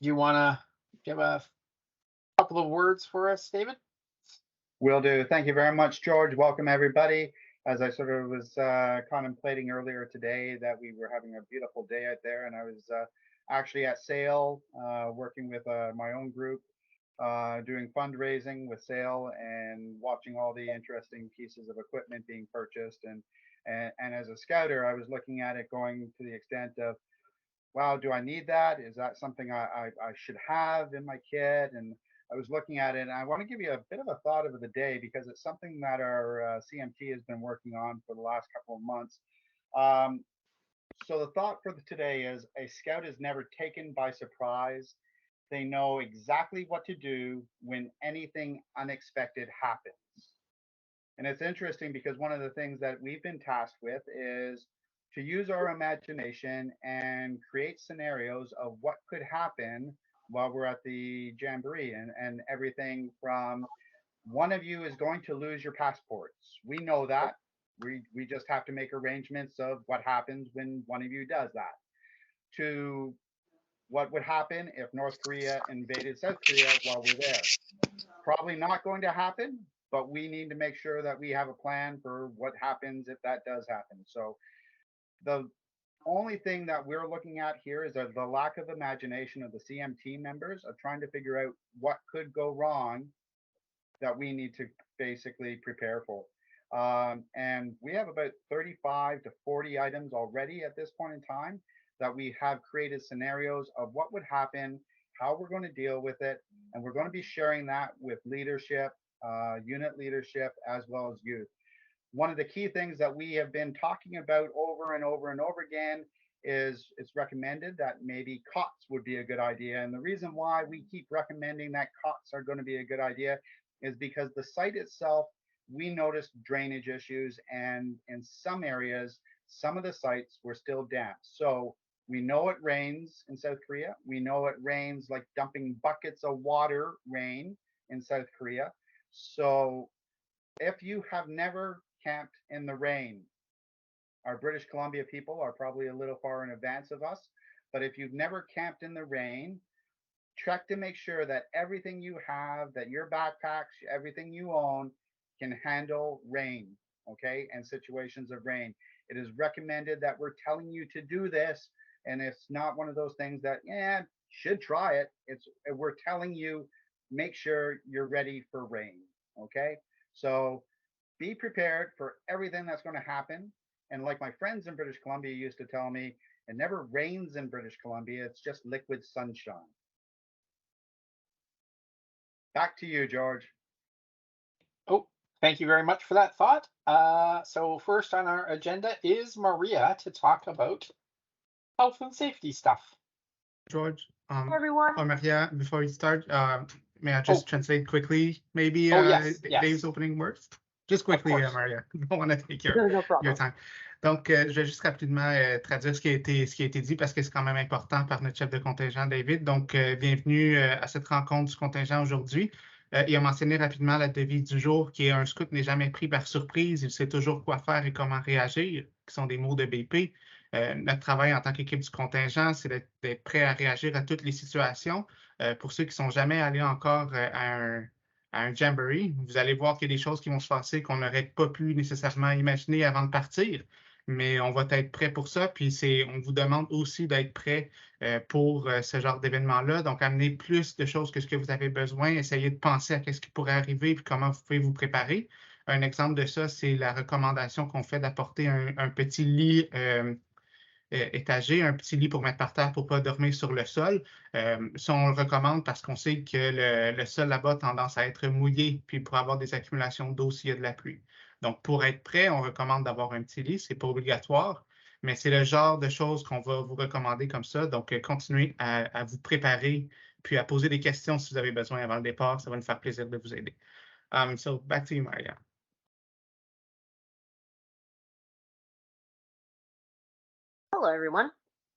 you want to give a couple of words for us, David? Will do. Thank you very much, George. Welcome, everybody. As I sort of was contemplating earlier today that we were having a beautiful day out there, and I was actually at SAIL working with my own group, doing fundraising with SAIL and watching all the interesting pieces of equipment being purchased. And as a scouter, I was looking at it going to the extent of, wow, do I need that? Is that something I should have in my kit? And I was looking at it, and I want to give you a bit of a thought of the day because it's something that our CMT has been working on for the last couple of months. Um, so the thought for today is a scout is never taken by surprise. They know exactly what to do when anything unexpected happens. And it's interesting because one of the things that we've been tasked with is to use our imagination and create scenarios of what could happen while we're at the jamboree, and everything from one of you is going to lose your passports. We know that. We just have to make arrangements of what happens when one of you does that. To what would happen if North Korea invaded South Korea while we're there. Probably not going to happen, but we need to make sure that we have a plan for what happens if that does happen. So the only thing that we're looking at here is the lack of imagination of the CMT members of trying to figure out what could go wrong that we need to basically prepare for. And we have about 35 to 40 items already at this point in time that we have created scenarios of what would happen, how we're going to deal with it, and we're going to be sharing that with leadership, unit leadership, as well as youth. One of the key things that we have been talking about over and over and over again is it's recommended that maybe cots would be a good idea. And the reason why we keep recommending that cots are going to be a good idea is because the site itself, we noticed drainage issues, and in some areas, some of the sites were still damp. So we know it rains in South Korea. We know it rains like dumping buckets of water rain in South Korea. So if you have never camped in the rain, our British Columbia people are probably a little far in advance of us. But if you've never camped in the rain, check to make sure that everything you have, that your backpacks, everything you own can handle rain, okay, and situations of rain. It is recommended that we're telling you to do this, and it's not one of those things that, yeah, should try it. We're telling you, make sure you're ready for rain, okay? So be prepared for everything that's going to happen. And like my friends in British Columbia used to tell me, it never rains in British Columbia, it's just liquid sunshine. Back to you, George. Oh, thank you very much for that thought. So first on our agenda is Maria to talk about health and safety stuff. George, Hey, everyone. or Maria, before you start, may I just translate quickly, maybe yes. Dave's opening words? Just quickly, Maria. I don't want to take your time. Donc, je vais juste rapidement traduire ce qui a été dit parce que c'est quand même important par notre chef de contingent, David. Donc, bienvenue à cette rencontre du contingent aujourd'hui. Il a mentionné rapidement la devise du jour qui est un scout n'est jamais pris par surprise, il sait toujours quoi faire et comment réagir, qui sont des mots de BP. Notre travail en tant qu'équipe du contingent, c'est d'être prêt à réagir à toutes les situations. Pour ceux qui ne sont jamais allés encore à un jamboree, vous allez voir qu'il y a des choses qui vont se passer qu'on n'aurait pas pu nécessairement imaginer avant de partir, mais on va être prêt pour ça. Puis on vous demande aussi d'être prêt pour ce genre d'événement-là. Donc, amener plus de choses que ce que vous avez besoin, essayez de penser à ce qui pourrait arriver et comment vous pouvez vous préparer. Un exemple de ça, c'est la recommandation qu'on fait d'apporter un petit lit étagé, un petit lit pour mettre par terre pour ne pas dormir sur le sol. Ça, on le recommande parce qu'on sait que le sol là-bas a tendance à être mouillé, puis pour avoir des accumulations d'eau s'il y a de la pluie. Donc, pour être prêt, on recommande d'avoir un petit lit. Ce n'est pas obligatoire, mais c'est le genre de choses qu'on va vous recommander comme ça. Donc, continuez à vous préparer, puis à poser des questions si vous avez besoin avant le départ. Ça va nous faire plaisir de vous aider. So, back to you, Maria. Hello, everyone.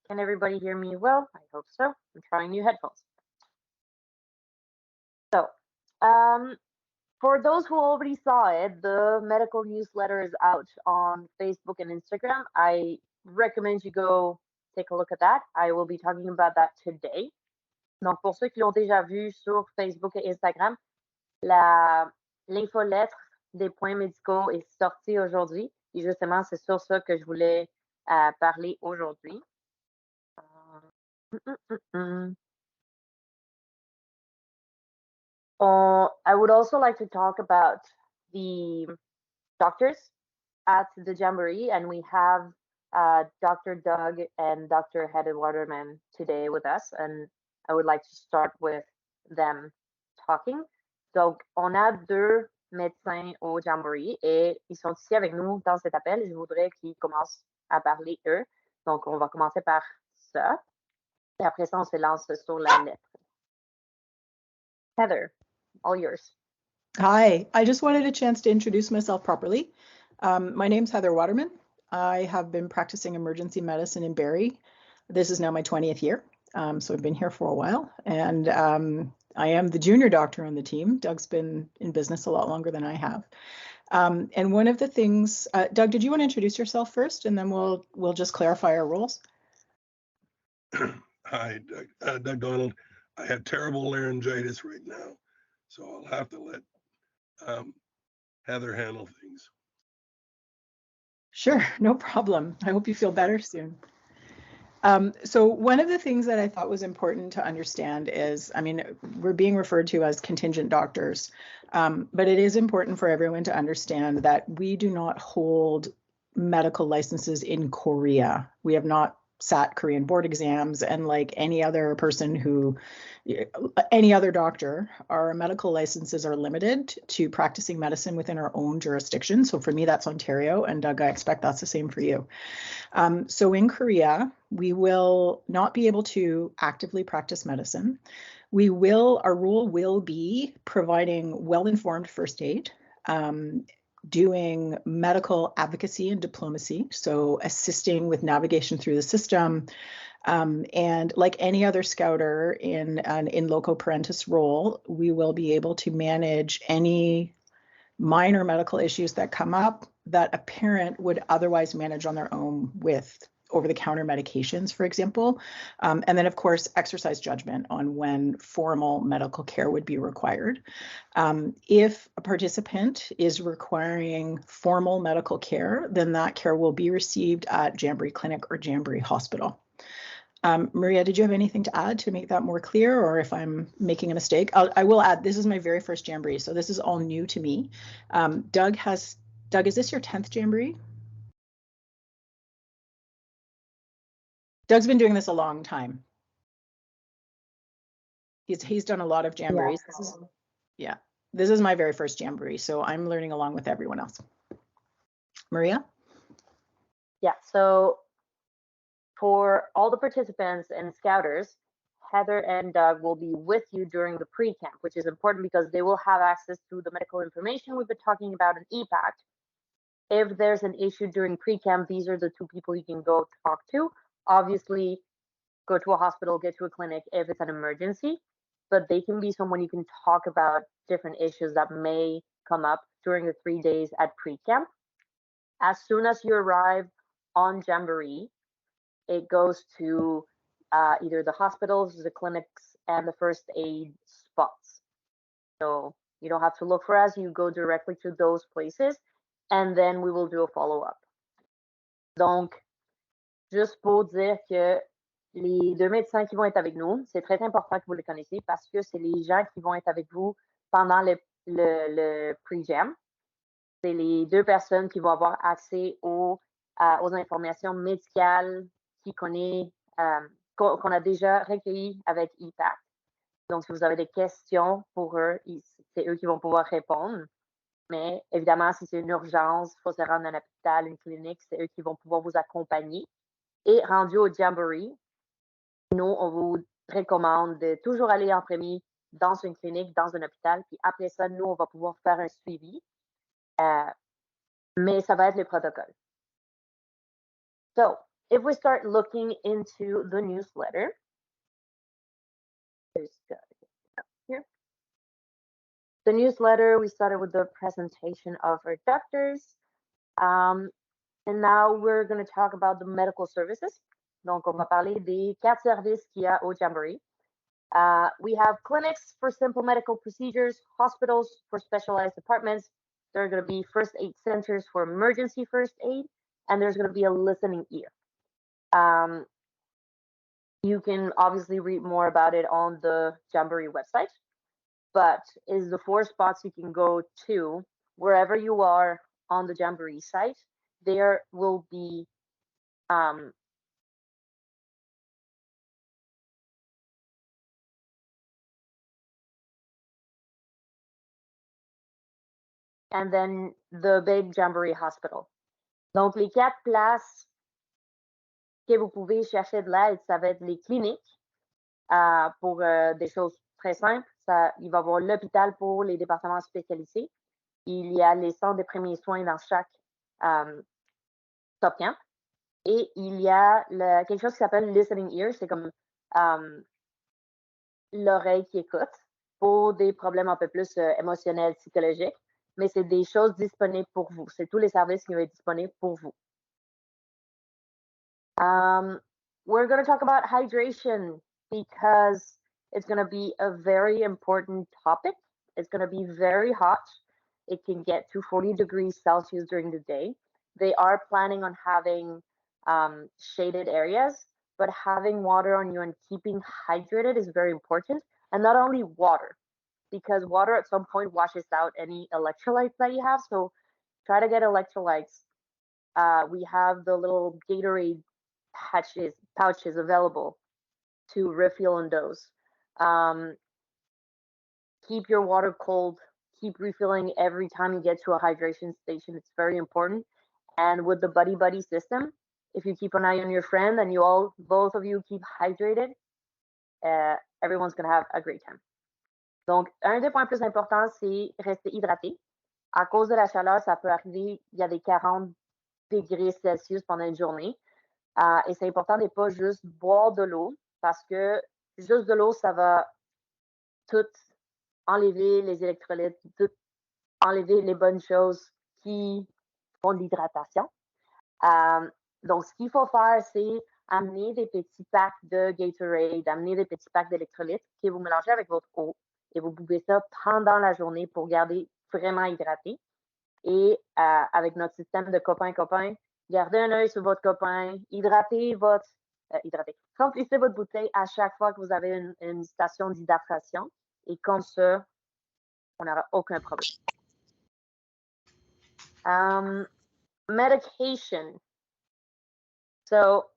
Can everybody hear me well? I hope so. I'm trying new headphones. So, for those who already saw it, the medical newsletter is out on Facebook and Instagram. I recommend you go take a look at that. I will be talking about that today. Donc, pour ceux qui l'ont déjà vu sur Facebook et Instagram, l'infolettre des points médicaux est sortie aujourd'hui. Et justement, c'est sur ça que je voulais parler aujourd'hui. I would also like to talk about the doctors at the Jamboree, and we have Dr. Doug and Dr. Heather Waterman today with us, and I would like to start with them talking. Donc, on a deux médecins au Jamboree et ils sont ici avec nous dans cet appel. Je voudrais qu'ils commencent à parler eux. Donc, on va commencer par ça. Et après ça, on se lance sur la lettre. Heather, all yours. Hi, I just wanted a chance to introduce myself properly. My name's Heather Waterman. I have been practicing emergency medicine in Barrie. This is now my 20th year, so I've been here for a while. And I am the junior doctor on the team. Doug's been in business a lot longer than I have. And one of the things, Doug, did you want to introduce yourself first, and then we'll just clarify our roles? Hi, Doug Donald. I have terrible laryngitis right now, so I'll have to let Heather handle things. Sure, no problem. I hope you feel better soon. So one of the things that I thought was important to understand is, I mean, we're being referred to as contingent doctors, but it is important for everyone to understand that we do not hold medical licenses in Korea. We have not sat Korean board exams, and like any other person any other doctor, our medical licenses are limited to practicing medicine within our own jurisdiction. So for me, that's Ontario, and Doug, I expect that's the same for you. So in Korea, we will not be able to actively practice medicine. Our role will be providing well-informed first aid, doing medical advocacy and diplomacy, so assisting with navigation through the system, and like any other scouter in an in loco parentis role, we will be able to manage any minor medical issues that come up that a parent would otherwise manage on their own with over-the-counter medications, for example, and then of course exercise judgment on when formal medical care would be required. If a participant is requiring formal medical care, then that care will be received at Jamboree Clinic or Jamboree Hospital. Maria, did you have anything to add to make that more clear, or if I'm making a mistake? I will add, this is my very first Jamboree, so this is all new to me. Doug, is this your 10th Jamboree? Doug's been doing this a long time. He's done a lot of Jamborees. Yeah. This is my very first Jamboree, so I'm learning along with everyone else. Maria? Yeah, so for all the participants and scouters, Heather and Doug will be with you during the pre-camp, which is important because they will have access to the medical information we've been talking about in EPACT. If there's an issue during pre-camp, these are the two people you can go talk to. Obviously, go to a hospital, get to a clinic if it's an emergency, but they can be someone you can talk about different issues that may come up during the 3 days at pre-camp. As soon as you arrive on Jamboree, it goes to either the hospitals, the clinics, and the first aid spots. So you don't have to look for us, you go directly to those places, and then we will do a follow-up. Donc, juste pour dire que les deux médecins qui vont être avec nous, c'est très important que vous les connaissiez parce que c'est les gens qui vont être avec vous pendant le pre-jam. C'est les deux personnes qui vont avoir accès aux informations médicales qu'on a déjà recueillies avec EPACT. Donc, si vous avez des questions pour eux, c'est eux qui vont pouvoir répondre. Mais évidemment, si c'est une urgence, il faut se rendre à un hôpital, une clinique, c'est eux qui vont pouvoir vous accompagner. Et rendu au Jamboree, nous, on vous recommande de toujours aller en premier dans une clinique, dans un hôpital, puis après ça, nous, on va pouvoir faire un suivi. Mais ça va être le protocole. So, if we start looking into the newsletter, here. The newsletter, we started with the presentation of our doctors. And now we're going to talk about the medical services. Donc, on va parler des 4 services qu'il y a au Jamboree. We have clinics for simple medical procedures, hospitals for specialized departments. There are going to be first aid centers for emergency first aid, and there's going to be a listening ear. You can obviously read more about it on the Jamboree website, but is the 4 spots you can go to wherever you are on the Jamboree site. There will be and then the big Jamboree Hospital. Donc, les 4 places que vous pouvez chercher de l'aide, ça va être les cliniques pour des choses très simples. Il va y avoir l'hôpital pour les départements spécialisés. Il y a les centres de premiers soins dans chaque top camp. Et il y a quelque chose qui s'appelle listening ear, c'est comme l'oreille qui écoute pour des problèmes un peu plus émotionnels, psychologiques. Mais c'est des choses disponibles pour vous. C'est tous les services qui vont être disponibles pour vous. We're going to talk about hydration because it's going to be a very important topic. It's going to be very hot. It can get to 40 degrees Celsius during the day. They are planning on having shaded areas, but having water on you and keeping hydrated is very important. And not only water, because water at some point washes out any electrolytes that you have. So try to get electrolytes. We have the little Gatorade pouches available to refill on those. Keep your water cold. Keep refilling every time you get to a hydration station. It's very important. And with the buddy system, if you keep an eye on your friend and both of you keep hydrated, everyone's going to have a great time. Donc, un des points plus importants, c'est rester hydraté. À cause de la chaleur, ça peut arriver, il y a des 40 degrés Celsius pendant une journée. Et c'est important de ne pas juste boire de l'eau parce que juste de l'eau, ça va tout enlever les électrolytes, tout enlever les bonnes choses qui font de l'hydratation. Donc, ce qu'il faut faire, c'est amener des petits packs de Gatorade, amener des petits packs d'électrolytes que vous mélangez avec votre eau et vous buvez ça pendant la journée pour garder vraiment hydraté. Et avec notre système de copain-copain, gardez un œil sur votre copain, remplissez votre bouteille à chaque fois que vous avez une station d'hydratation et comme ça, on n'aura aucun problème. Medication. So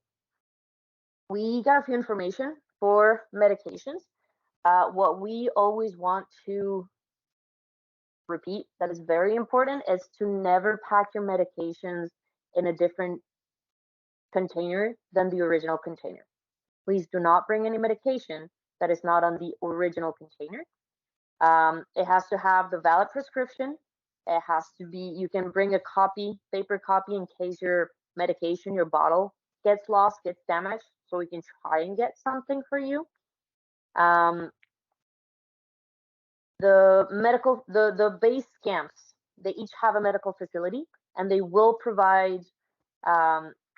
we got a few information for medications. What we always want to repeat that is very important is to never pack your medications in a different container than the original container. Please do not bring any medication that is not on the original container. It has to have the valid prescription. It has to be, you can bring a paper copy in case your medication, your bottle gets lost, gets damaged, so we can try and get something for you. The base camps, they each have a medical facility and they will provide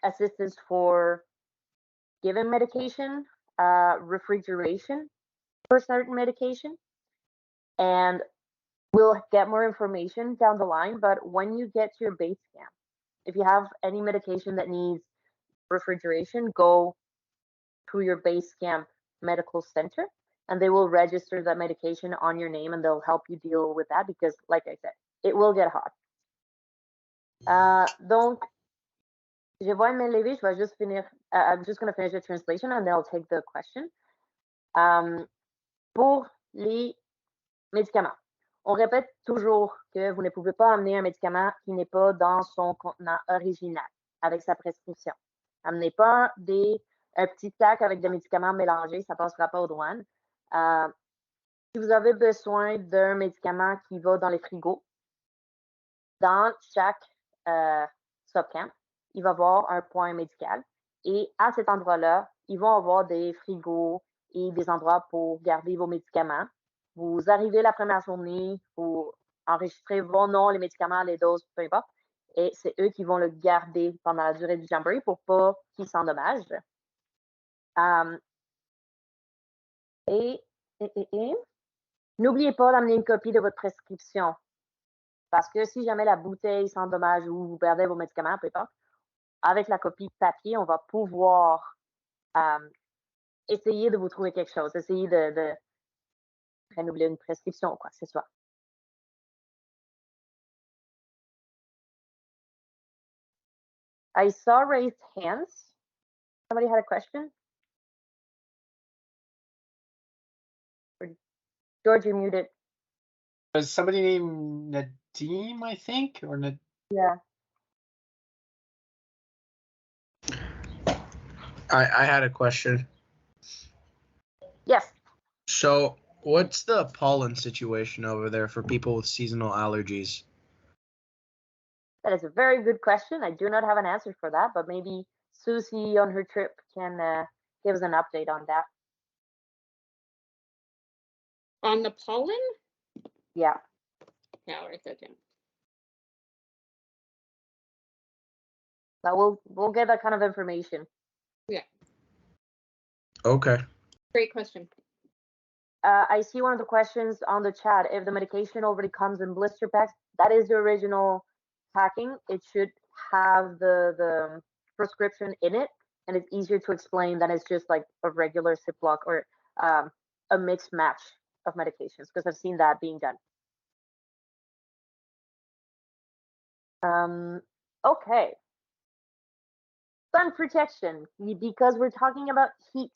assistance for given medication, refrigeration for certain medication, and we'll get more information down the line. But when you get to your base camp, if you have any medication that needs refrigeration, go to your base camp medical center and they will register that medication on your name and they'll help you deal with that because, like I said, it will get hot. Donc, je vois me lever, je vais juste finir. I'm just going to finish the translation and then I'll take the question. Pour les médicaments, on répète toujours que vous ne pouvez pas amener un médicament qui n'est pas dans son contenant original avec sa prescription. Amenez pas un petit sac avec des médicaments mélangés, ça ne passera pas aux douanes. Si vous avez besoin d'un médicament qui va dans les frigos, dans chaque subcamp, il va y avoir un point médical. Et à cet endroit-là, ils vont avoir des frigos et des endroits pour garder vos médicaments. Vous arrivez la première journée, vous enregistrez vos noms, les médicaments, les doses, peu importe. Et c'est eux qui vont le garder pendant la durée du Jamboree pour pas qu'il s'endommage. Et n'oubliez pas d'amener une copie de votre prescription. Parce que si jamais la bouteille s'endommage ou vous perdez vos médicaments, peu importe, avec la copie papier, on va pouvoir essayer de vous trouver quelque chose, essayer de renouveler une prescription ou quoi que ce soit. I saw raised hands. Somebody had a question? George, you're muted. Was somebody named Nadim, I think, or Yeah. I had a question. Yes. So, what's the pollen situation over there for people with seasonal allergies? That is a very good question. I do not have an answer for that, but maybe Susie on her trip can give us an update on that. On the pollen? Yeah. Yeah, I'll write that down. But we'll get that kind of information. Yeah. Okay. Great question. I see one of the questions on the chat. If the medication already comes in blister packs, that is the original packing. It should have the prescription in it, and it's easier to explain than it's just like a regular Ziploc or a mixed match of medications, because I've seen that being done. Okay. Sun protection, because we're talking about heat,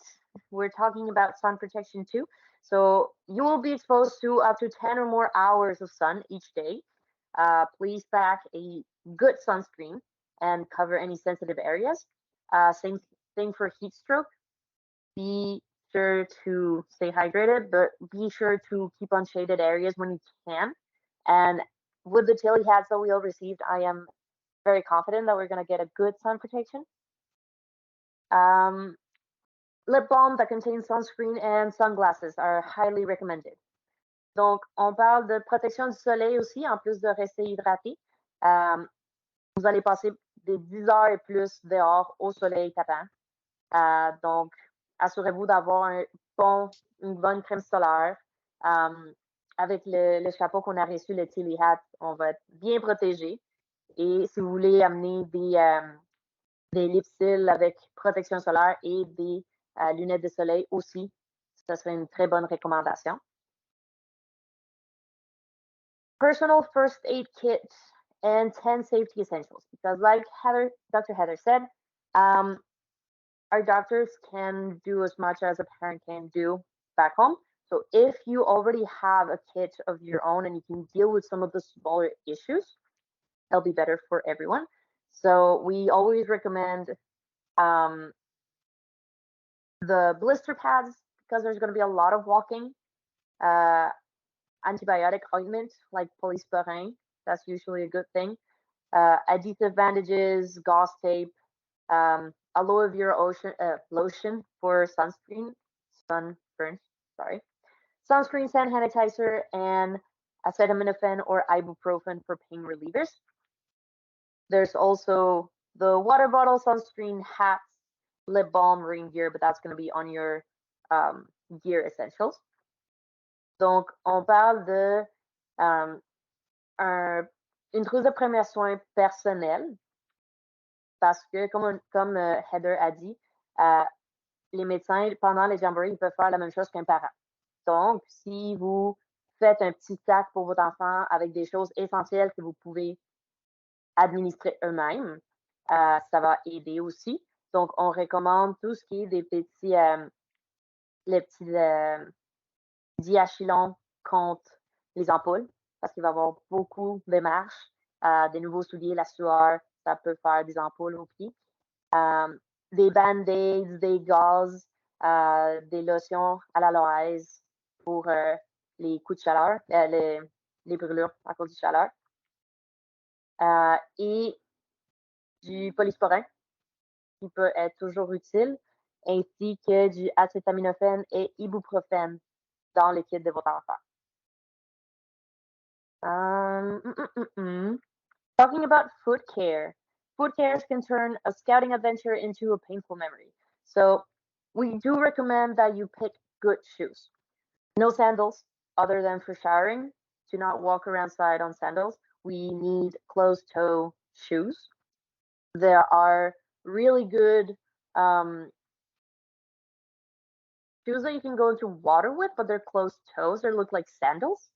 we're talking about sun protection too. So you will be exposed to up to 10 or more hours of sun each day. Please pack a good sunscreen and cover any sensitive areas. Same thing for heat stroke. Be sure to stay hydrated, but be sure to keep on shaded areas when you can. And with the Tilly hats that we all received, I am very confident that we're going to get a good sun protection. Lip balm that contains sunscreen and sunglasses are highly recommended. Donc, on parle de protection du soleil aussi, en plus de rester hydraté. Vous allez passer des 10 heures et plus dehors au soleil tapant. Donc, assurez-vous d'avoir une bonne crème solaire. Avec le chapeau qu'on a reçu, le Tilly Hat, on va être bien protégé. Et si vous voulez amener des lip-cils avec protection solaire et des lunettes de soleil aussi, ça serait une très bonne recommandation. Personal first aid kit and 10 safety essentials, because like Dr. Heather said, our doctors can do as much as a parent can do back home. So if you already have a kit of your own and you can deal with some of the smaller issues, that'll be better for everyone. So we always recommend the blister pads, because there's going to be a lot of walking. Antibiotic ointment like polysporin, that's usually a good thing. Adhesive bandages, gauze tape, aloe vera lotion for sunburn, sorry. Sunscreen, hand sanitizer, and acetaminophen or ibuprofen for pain relievers. There's also the water bottle, sunscreen, hats, lip balm, rain gear, but that's going to be on your gear essentials. Donc, on parle de une trousse de premiers soins personnels, parce que, comme Heather a dit, les médecins, pendant les jamborees, ils peuvent faire la même chose qu'un parent. Donc, si vous faites un petit sac pour votre enfant avec des choses essentielles que vous pouvez administrer eux-mêmes, ça va aider aussi. Donc, on recommande tout ce qui est des petits, les petits diachylons contre les ampoules, parce qu'il va y avoir beaucoup de marches, des nouveaux souliers, la sueur, ça peut faire des ampoules au pied. Des band-aids, des gaz, des lotions à l'aloès pour les coups de chaleur, les brûlures à cause du chaleur. Et du polysporin, qui peut être toujours utile, ainsi que du acétaminophène et ibuprofène dans les kits de votre enfant. Talking about food care. Food cares can turn a scouting adventure into a painful memory. So we do recommend that you pick good shoes. No sandals other than for showering. Do not walk around outside on sandals. We need closed-toe shoes. There are really good shoes that you can go into water with, but they're closed toes. They look like sandals,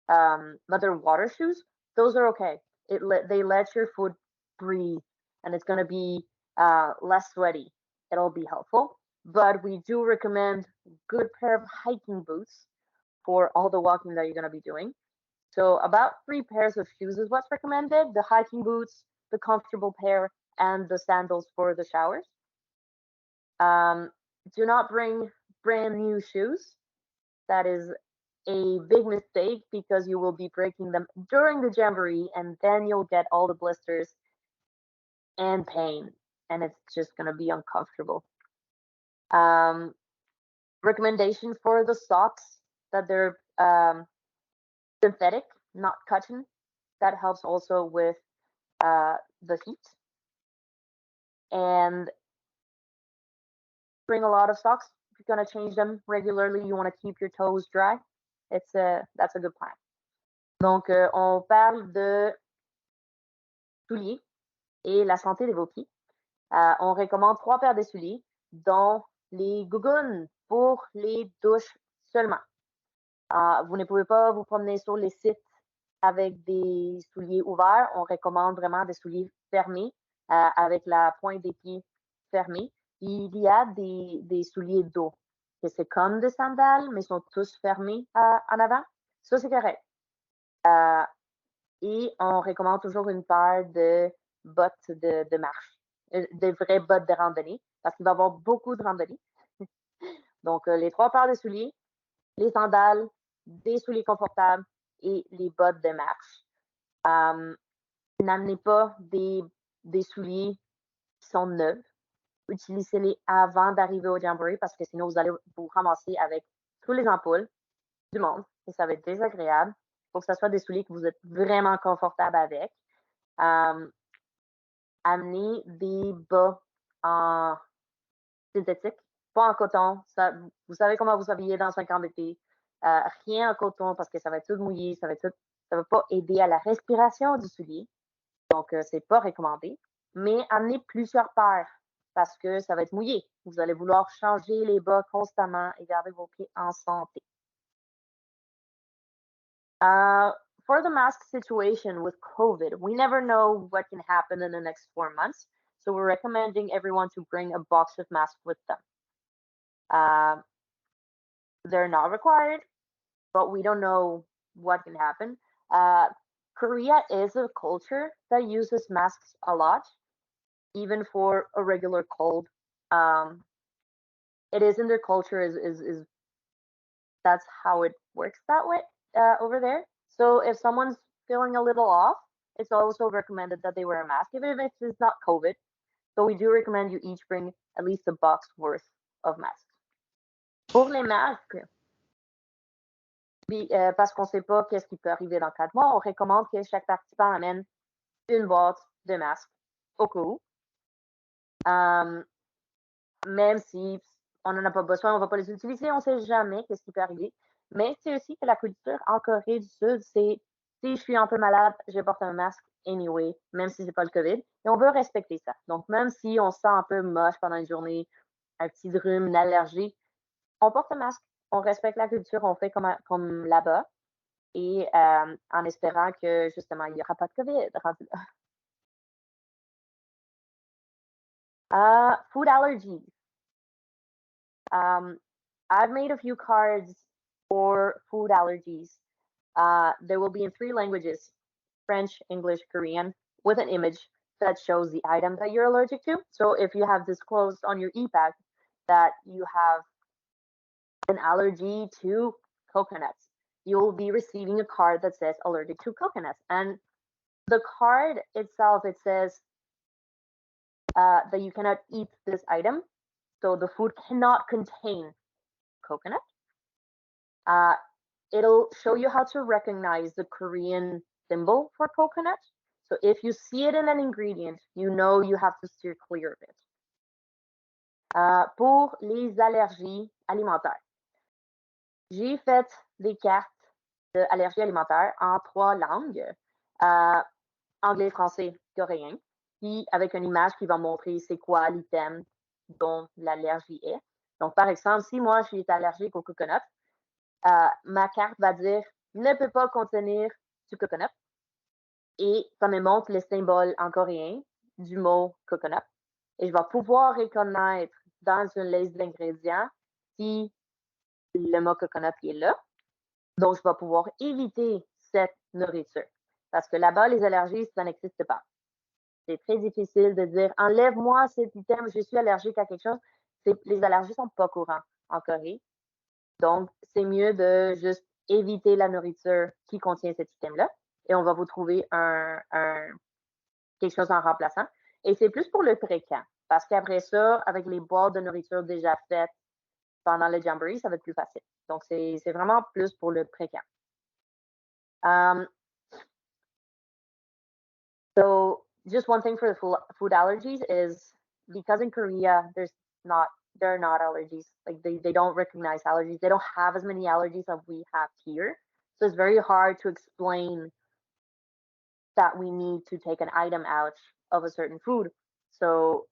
but they're water shoes. Those are okay. They let your foot breathe, and it's gonna be less sweaty. It'll be helpful. But we do recommend good pair of hiking boots for all the walking that you're gonna be doing. So about 3 pairs of shoes is what's recommended: the hiking boots, the comfortable pair, and the sandals for the showers. Do not bring brand new shoes. That is a big mistake because you will be breaking them during the jamboree and then you'll get all the blisters and pain, and it's just going to be uncomfortable. Recommendation for the socks that they're synthetic, not cotton. That helps also with the heat. And bring a lot of socks. If you're going to change them regularly, you want to keep your toes dry. That's a good plan. Donc, on parle de souliers et la santé de vos pieds. On recommande 3 paires de souliers, dont les gougounes pour les douches seulement. Vous ne pouvez pas vous promener sur les sites avec des souliers ouverts. On recommande vraiment des souliers fermés, avec la pointe des pieds fermée. Il y a des souliers d'eau, que c'est comme des sandales, mais sont tous fermés en avant. Ça, c'est correct. Et on recommande toujours une paire de bottes de marche, de vraies bottes de randonnée, parce qu'il va y avoir beaucoup de randonnées. Donc, les 3 paires de souliers, les sandales, des souliers confortables et les bottes de marche. N'amenez pas des souliers qui sont neufs. Utilisez-les avant d'arriver au jamboree parce que sinon, vous allez vous ramasser avec tous les ampoules du monde et ça va être désagréable. Il faut que ce soit des souliers que vous êtes vraiment confortable avec. Amenez des bas en synthétique, pas en coton. Ça, vous savez comment vous habiller dans 5 ans d'été. Rien en coton parce que ça va être tout mouillé, ça va pas aider à la respiration du soulier. Donc, c'est pas recommandé. Mais amenez plusieurs paires parce que ça va être mouillé. Vous allez vouloir changer les bas constamment et garder vos pieds en santé. For the mask situation with COVID, we never know what can happen in the next 4 months. So we're recommending everyone to bring a box of masks with them. They're not required, but we don't know what can happen. Korea is a culture that uses masks a lot, even for a regular cold. It is in their culture, is that's how it works that way over there. So if someone's feeling a little off, it's also recommended that they wear a mask, even if it's not COVID. So we do recommend you each bring at least a box worth of masks. Pour les masques, parce qu'on ne sait pas qu'est-ce qui peut arriver dans 4 mois, on recommande que chaque participant amène une boîte de masques au cas où. Même si on n'en a pas besoin, on ne va pas les utiliser, on ne sait jamais qu'est-ce qui peut arriver. Mais c'est aussi que la culture en Corée du Sud, c'est si je suis un peu malade, je porte un masque anyway, même si c'est pas le COVID. Et on veut respecter ça. Donc, même si on se sent un peu moche pendant une journée, un petit rhume, une allergie, on porte un masque. On respecte la culture, on fait comme là-bas. Et en espérant que, justement, il n'y aura pas de COVID rendu là. Food allergies. I've made a few cards for food allergies. They will be in 3 languages: French, English, Korean, with an image that shows the item that you're allergic to. So if you have disclosed on your e-pack that you have an allergy to coconuts, you'll be receiving a card that says allergic to coconuts. And the card itself, it says that you cannot eat this item. So the food cannot contain coconut. It'll show you how to recognize the Korean symbol for coconut. So if you see it in an ingredient, you know you have to steer clear of it. Pour les allergies alimentaires, j'ai fait des cartes d'allergie alimentaire en 3 langues, anglais, français, coréen, puis avec une image qui va montrer c'est quoi l'item dont l'allergie est. Donc, par exemple, si moi, je suis allergique au coconut, ma carte va dire ne peut pas contenir du coconut et ça me montre le symbole en coréen du mot coconut. Et je vais pouvoir reconnaître dans une liste d'ingrédients si le mot coconut est là. Donc, je vais pouvoir éviter cette nourriture. Parce que là-bas, les allergies, ça n'existe pas. C'est très difficile de dire enlève-moi cet item, je suis allergique à quelque chose. Les allergies ne sont pas courantes en Corée. Donc, c'est mieux de juste éviter la nourriture qui contient cet item-là. Et on va vous trouver quelque chose en remplaçant. Et c'est plus pour le pré-camp. Parce qu'après ça, avec les boîtes de nourriture déjà faites pendant le jamboree, ça va être plus facile. Donc, c'est vraiment plus pour le pré-camp. So just one thing for the food allergies is because in Korea there are not allergies. Like they don't recognize allergies. They don't have as many allergies as we have here. So it's very hard to explain that we need to take an item out of a certain food. So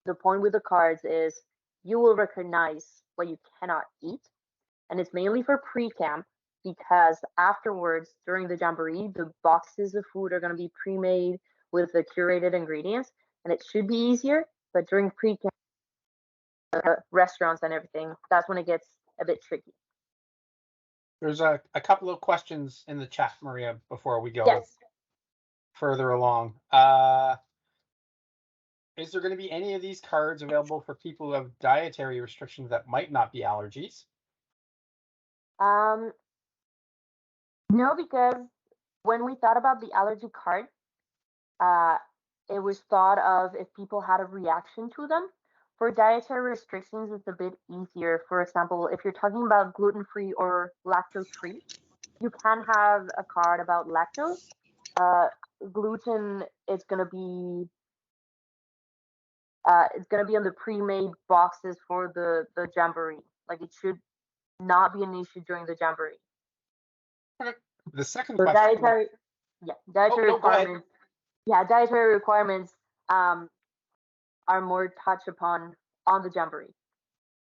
the point with the cards is you will recognize what you cannot eat. And it's mainly for pre-camp because afterwards, during the jamboree, the boxes of food are going to be pre-made with the curated ingredients, and it should be easier. But during pre-camp, restaurants and everything, that's when it gets a bit tricky. There's a couple of questions in the chat, Maria, before we go Yes. further along. Is there going to be any of these cards available for people who have dietary restrictions that might not be allergies? No, because when we thought about the allergy card, it was thought of if people had a reaction to them. For dietary restrictions, it's a bit easier. For example, if you're talking about gluten-free or lactose-free, you can have a card about lactose. Gluten, it's gonna be on the pre-made boxes for the jamboree. Like it should not be an issue during the jamboree. Okay. The second So question. dietary requirements. Yeah, dietary requirements are more touched upon on the jamboree.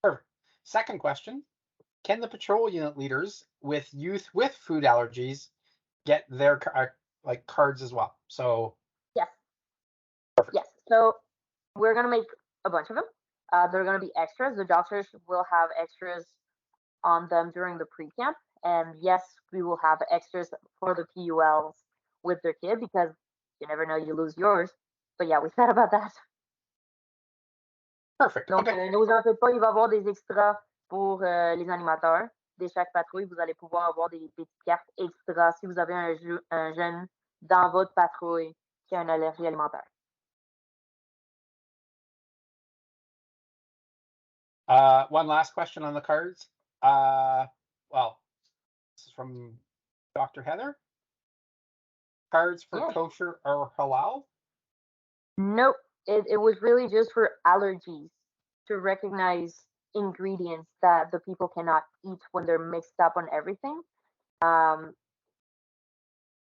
Perfect. Second question. Can the patrol unit leaders with youth with food allergies get their cards as well? So yes. Perfect. Yes. So we're gonna make a bunch of them. They're gonna be extras. The doctors will have extras on them during the pre-camp, and yes, we will have extras for the PULs with their kid because you never know, you lose yours. But yeah, we thought about that. Perfect. Donc, Okay. ne vous en faites pas, il va y avoir des extras pour les animateurs. De chaque patrouille, vous allez pouvoir avoir des petites cartes extras si vous avez un jeune dans votre patrouille qui a une allergie alimentaire. One last question on the cards. Well, this is from Dr. Heather. Cards for kosher or halal? Nope. It was really just for allergies to recognize ingredients that the people cannot eat when they're mixed up on everything. And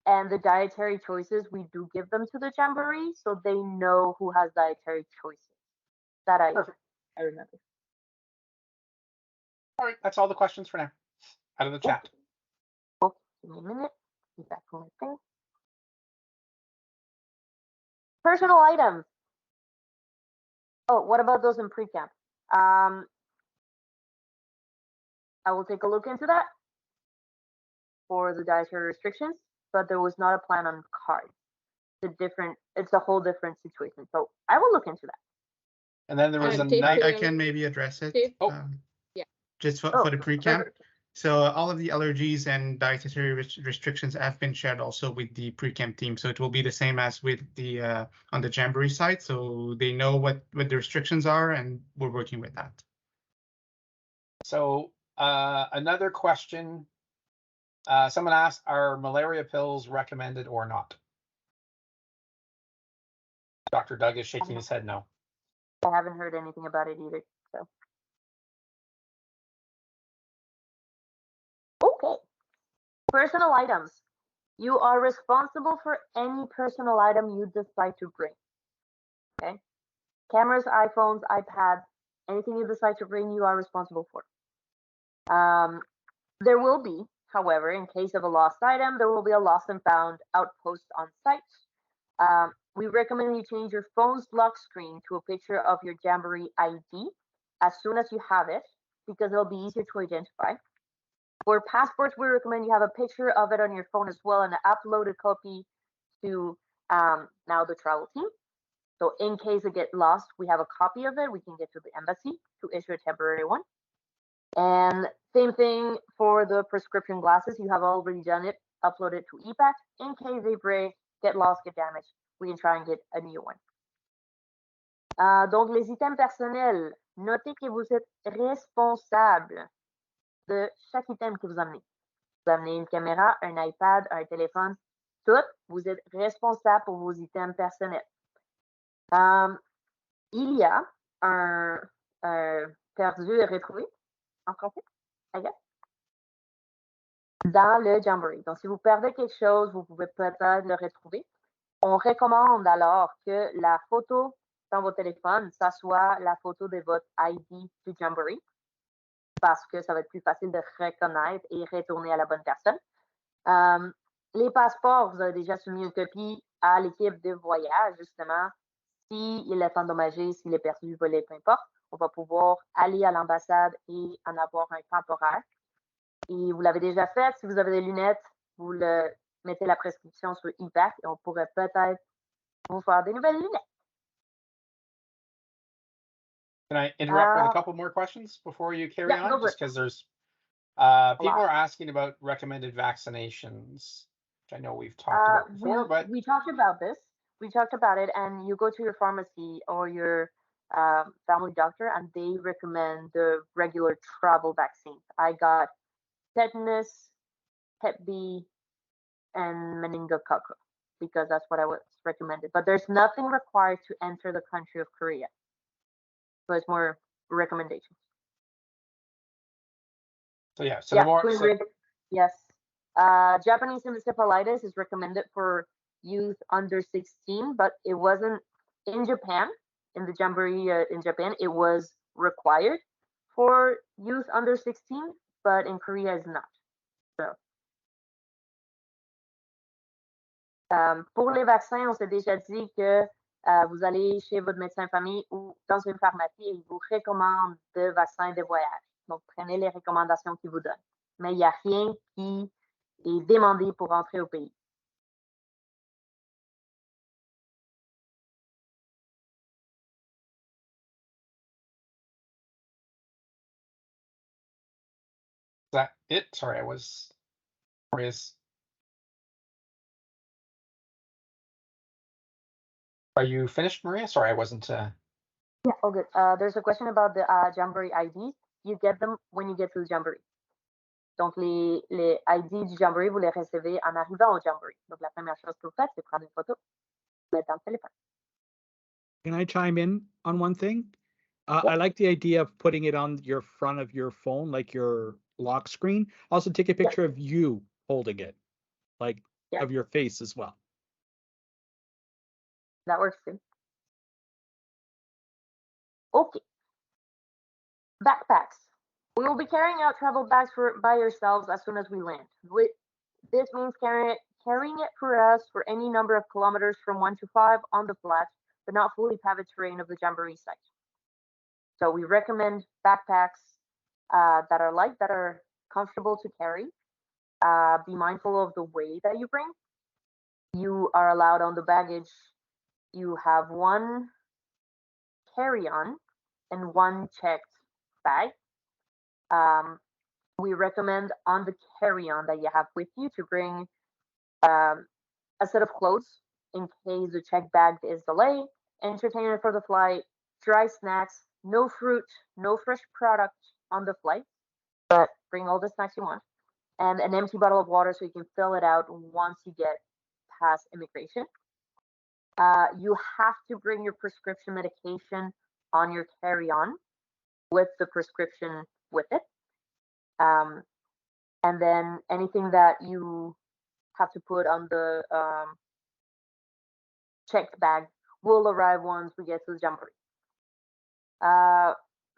the dietary choices, we do give them to the jamboree so they know who has dietary choices. That I remember. All right, that's all the questions for now. Out of the chat. Oh, give me a minute. Get back on my thing. Personal items. Oh, what about those in pre-camp? I will take a look into that for the dietary restrictions, but there was not a plan on cards. It's a whole different situation. So I will look into that. And then there was I can maybe address it. Yeah. Just for the pre-camp. So all of the allergies and dietary restrictions have been shared also with the pre-camp team. So it will be the same as with the on the jamboree side. So they know what the restrictions are, and we're working with that. So another question. Someone asked, are malaria pills recommended or not? Dr. Doug is shaking his head no. I haven't heard anything about it either. So Personal items. You are responsible for any personal item you decide to bring. Okay? Cameras, iPhones, iPads, anything you decide to bring, you are responsible for. There will be, however, in case of a lost item, there will be a lost and found outpost on site. We recommend you change your phone's lock screen to a picture of your Jamboree ID as soon as you have it, because it'll be easier to identify. For passports, we recommend you have a picture of it on your phone as well and an uploaded copy to now the travel team. So in case it gets lost, we have a copy of it. We can get to the embassy to issue a temporary one. And same thing for the prescription glasses. You have already done it. Upload it to EPAC. In case they break, get lost, get damaged, we can try and get a new one. Donc, les items personnels, notez que vous êtes responsable de chaque item que vous amenez. Vous amenez une caméra, un iPad, un téléphone, tout, vous êtes responsable pour vos items personnels. Il y a un perdu et retrouvé en français, I guess, dans le Jamboree. Donc, si vous perdez quelque chose, vous pouvez peut-être le retrouver. On recommande alors que la photo dans votre téléphone, ça soit la photo de votre ID du Jamboree, parce que ça va être plus facile de reconnaître et retourner à la bonne personne. Les passeports, vous avez déjà soumis une copie à l'équipe de voyage, justement. S'il est endommagé, s'il est perdu, volé, peu importe, on va pouvoir aller à l'ambassade et en avoir un temporaire. Et vous l'avez déjà fait, si vous avez des lunettes, vous le mettez la prescription sur EPAC et on pourrait peut-être vous faire des nouvelles lunettes. Can I interrupt with a couple more questions before you carry on? Just because there's people are asking about recommended vaccinations, which I know we've talked about before, but we talked about this. We talked about it, and you go to your pharmacy or your family doctor, and they recommend the regular travel vaccine. I got tetanus, Hep B, and meningococcal because that's what I was recommended. But there's nothing required to enter the country of Korea. So it's more recommendations. So yeah, so yeah, yes. Japanese encephalitis is recommended for youth under 16, but it wasn't in Japan, in the Jamboree in Japan, it was required for youth under 16, but in Korea it's not. So. Pour les vaccins, on s'est déjà dit que vous allez chez votre médecin de famille ou dans une pharmacie et il vous recommande de vaccins de voyage. Donc, prenez les recommandations qu'il vous donne. Mais il n'y a rien qui est demandé pour entrer au pays. Is that it? Sorry, I was curious. Are you finished, Maria? Sorry, I wasn't. Yeah, all good. There's a question about the Jamboree IDs. You get them when you get to the Jamboree. Donc, les ID du Jamboree, vous les recevez en arrivant au Jamboree. Donc, la première chose que vous faites, c'est prendre une photo, mettre dans le téléphone. Can I chime in on one thing? I like the idea of putting it on your front of your phone, like your lock screen. Also, take a picture of you holding it, like of your face as well. That works too. Okay. Backpacks. We will be carrying out travel bags by yourselves as soon as we land. This means carrying it for us for any number of kilometers from 1 to 5 on the flat, but not fully paved terrain of the Jamboree site. So we recommend backpacks that are light, that are comfortable to carry. Be mindful of the weight that you bring. You are allowed on the baggage. You have one carry-on and one checked bag. We recommend on the carry-on that you have with you to bring a set of clothes in case the checked bag is delayed, entertainment for the flight, dry snacks, no fruit, no fresh product on the flight, but bring all the snacks you want, and an empty bottle of water so you can fill it out once you get past immigration. You have to bring your prescription medication on your carry-on with the prescription with it. And then anything that you have to put on the checked bag will arrive once we get to the jamboree.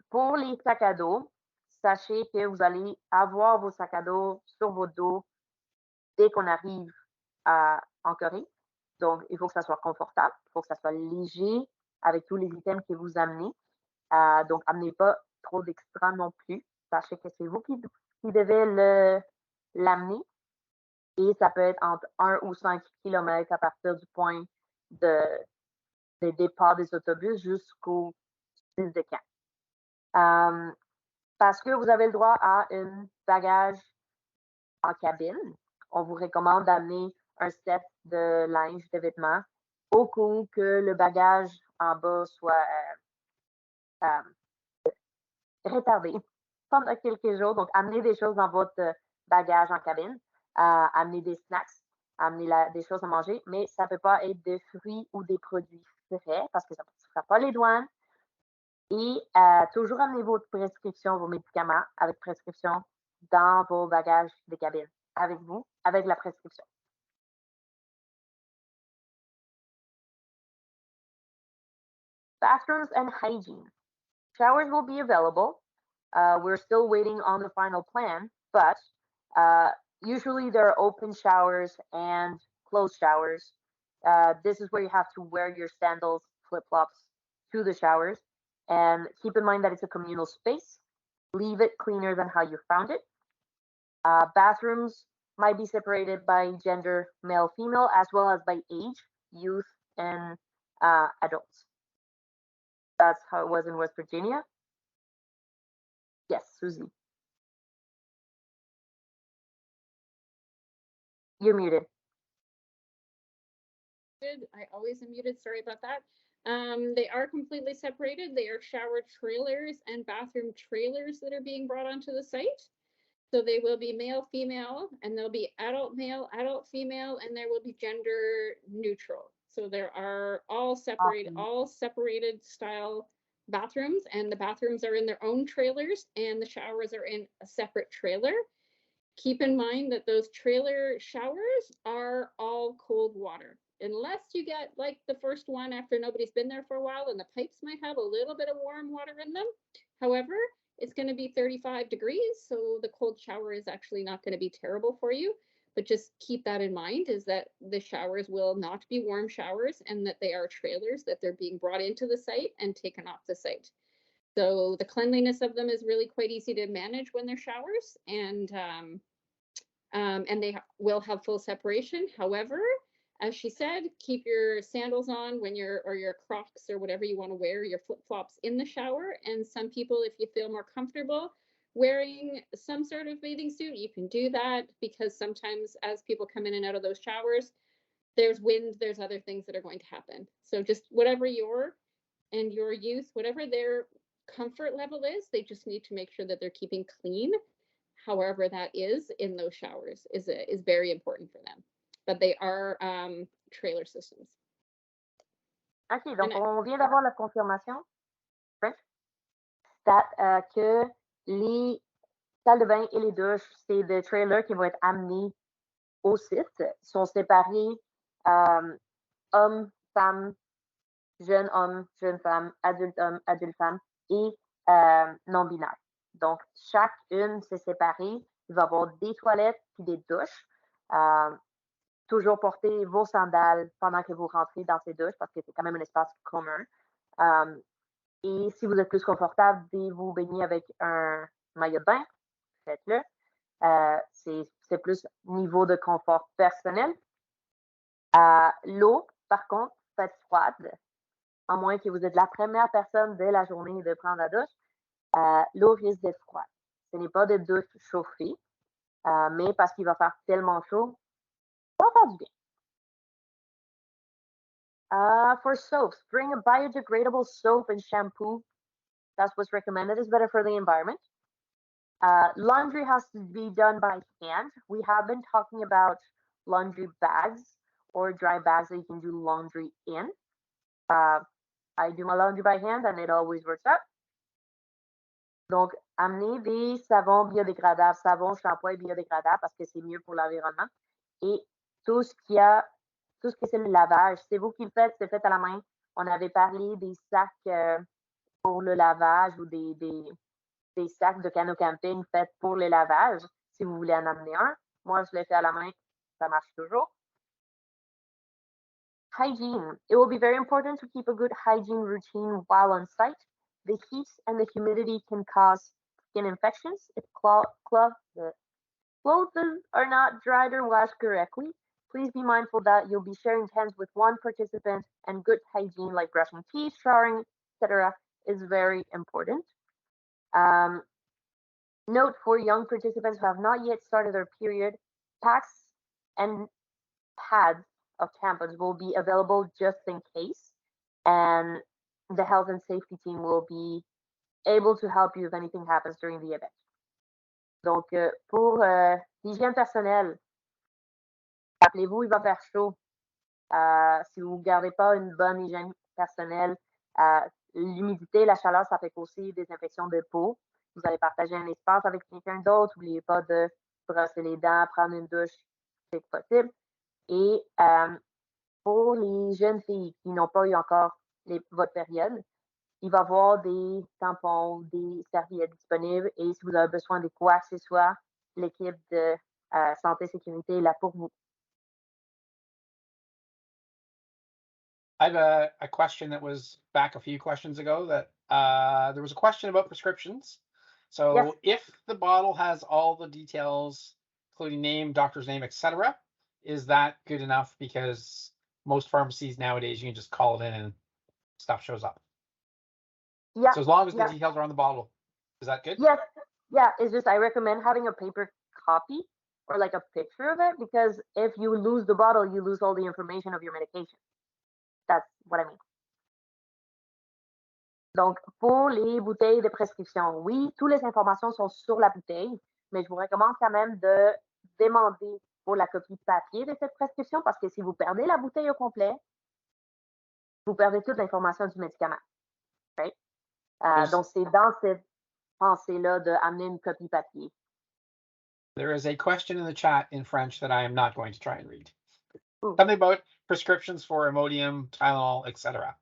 Pour les sacs à dos, sachez que vous allez avoir vos sacs à dos sur votre dos dès qu'on arrive en Corée. Donc, il faut que ça soit confortable, il faut que ça soit léger avec tous les items que vous amenez. Donc, amenez pas trop d'extra non plus. Sachez que c'est vous qui devez l'amener. Et ça peut être entre 1 ou 5 km à partir du point de départ des autobus jusqu'au 6 de camp. Parce que vous avez le droit à un bagage en cabine, on vous recommande d'amener un set de linge, de vêtements, au cas où que le bagage en bas soit retardé pendant quelques jours. Donc, amenez des choses dans votre bagage en cabine, amenez des snacks, amenez des choses à manger, mais ça ne peut pas être des fruits ou des produits frais parce que ça ne fera pas les douanes. Et toujours amenez votre prescription, vos médicaments avec prescription dans vos bagages de cabine avec vous, avec la prescription. Bathrooms and hygiene. Showers will be available. We're still waiting on the final plan, but usually there are open showers and closed showers. This is where you have to wear your sandals, flip-flops to the showers. And keep in mind that it's a communal space. Leave it cleaner than how you found it. Bathrooms might be separated by gender, male, female, as well as by age, youth, and adults. That's how it was in West Virginia. Yes, Susie. You're muted. I always am muted. Sorry about that. They are completely separated. They are shower trailers and bathroom trailers that are being brought onto the site. So they will be male, female, and there'll be adult male, adult female, and there will be gender neutral. So there are all separated style bathrooms, and the bathrooms are in their own trailers, and the showers are in a separate trailer. Keep in mind that those trailer showers are all cold water. Unless you get like the first one after nobody's been there for a while and the pipes might have a little bit of warm water in them. However, it's going to be 35 degrees, so the cold shower is actually not going to be terrible for you. But just keep that in mind, is that the showers will not be warm showers and that they are trailers, that they're being brought into the site and taken off the site. So the cleanliness of them is really quite easy to manage when they're showers, and they will have full separation. However, as she said, keep your sandals on when or your Crocs or whatever you want to wear, your flip-flops in the shower. And some people, if you feel more comfortable wearing some sort of bathing suit, you can do that, because sometimes as people come in and out of those showers, there's wind, there's other things that are going to happen. So just whatever your youth, whatever their comfort level is, they just need to make sure that they're keeping clean, however that is, in those showers is very important for them. But they are trailer systems. OK, donc on vient d'avoir la confirmation que les salles de bain et les douches, c'est des trailers qui vont être amenés au site. Ils sont séparés hommes, femmes, jeunes hommes, jeunes femmes, adultes hommes, adultes femmes et non-binaires. Donc, chacune, c'est séparé. Il va y avoir des toilettes puis des douches. Toujours porter vos sandales pendant que vous rentrez dans ces douches parce que c'est quand même un espace commun. Et si vous êtes plus confortable de vous baigner avec un maillot de bain, faites-le. C'est plus niveau de confort personnel. L'eau, par contre, faites froide. À moins que vous êtes la première personne de la journée de prendre la douche, l'eau risque d'être froide. Ce n'est pas de douche chauffée, mais parce qu'il va faire tellement chaud, ça va faire du bien. For soaps, bring a biodegradable soap and shampoo. That's what's recommended. It's better for the environment. Laundry has to be done by hand. We have been talking about laundry bags or dry bags that you can do laundry in. I do my laundry by hand and it always works out. Donc, amenez des savons biodégradables, savon, shampoing biodégradable parce que c'est mieux pour l'environnement. Et tout ce qui c'est le lavage, c'est vous qui le faites, c'est fait à la main. On avait parlé des sacs pour le lavage ou des sacs de canot camping faits pour le lavage, si vous voulez en amener un. Moi, je l'ai fait à la main, ça marche toujours. Hygiene. It will be very important to keep a good hygiene routine while on site. The heat and the humidity can cause skin infections if clothes are not dried or washed correctly. Please be mindful that you'll be sharing tents with one participant, and good hygiene like brushing teeth, showering, etc. is very important. Note for young participants who have not yet started their period, packs and pads of tampons will be available just in case, and the health and safety team will be able to help you if anything happens during the event. Donc, pour l'hygiène personnelle, rappelez-vous, il va faire chaud. Si vous ne gardez pas une bonne hygiène personnelle, l'humidité, la chaleur, ça fait aussi des infections de peau. Vous allez partager un espace avec quelqu'un d'autre. N'oubliez pas de brosser les dents, prendre une douche, c'est possible. Et pour les jeunes filles qui n'ont pas eu encore votre période, il va y avoir des tampons, des serviettes disponibles. Et si vous avez besoin de quoi que ce soit, l'équipe de santé et sécurité est là pour vous. I have a question that was back a few questions ago that there was a question about prescriptions. So Yes. if the bottle has all the details, including name, doctor's name, etc., is that good enough? Because most pharmacies nowadays, you can just call it in and stuff shows up. Yeah. So as long as the details are on the bottle, is that good? Yes. Yeah. It's just I recommend having a paper copy or like a picture of it, because if you lose the bottle, you lose all the information of your medication. That's what I mean. Donc, pour les bouteilles de prescription, oui, toutes les informations sont sur la bouteille, mais je vous recommande quand même de demander pour la copie papier de cette prescription, parce que si vous perdez la bouteille au complet, vous perdez toute l'information du médicament. Right? Donc, c'est dans cette pensée-là d'amener une copie papier. There is a question in the chat in French that I am not going to try and read. Ooh. Something about prescriptions for Imodium, Tylenol, etc.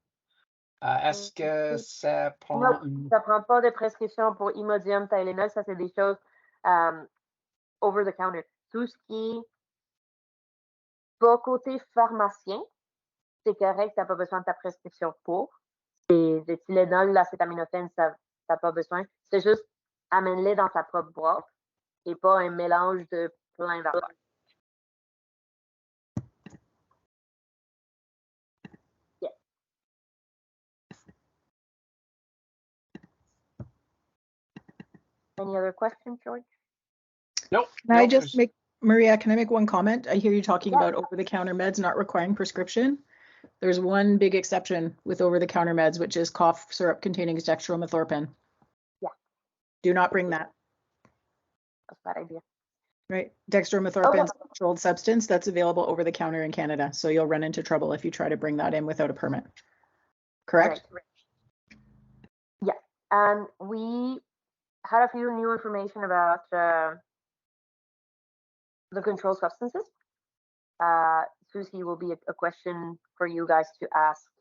Est-ce que ça prend... Non, ça prend pas de prescription pour Imodium, Tylenol, ça c'est des choses over the counter. Tout ce qui est pas côté pharmacien, c'est correct, t'as pas besoin de ta prescription pour. C'est des Tylenol, l'acétaminophène, ça t'as pas besoin. C'est juste amène-les dans ta propre boîte et pas un mélange de plein d'affaires. Yeah. Any other questions, George? Nope. Can I just make, Maria, can I make one comment? I hear you talking about over-the-counter meds not requiring prescription. There's one big exception with over-the-counter meds, which is cough syrup containing dextromethorphan. Yeah. Do not bring that. That's a bad idea. Right. Dextromethorphan is a controlled substance that's available over the counter in Canada. So you'll run into trouble if you try to bring that in without a permit. Correct? Right. Yeah. And we had a few new information about the controlled substances. Susie will be a question for you guys to ask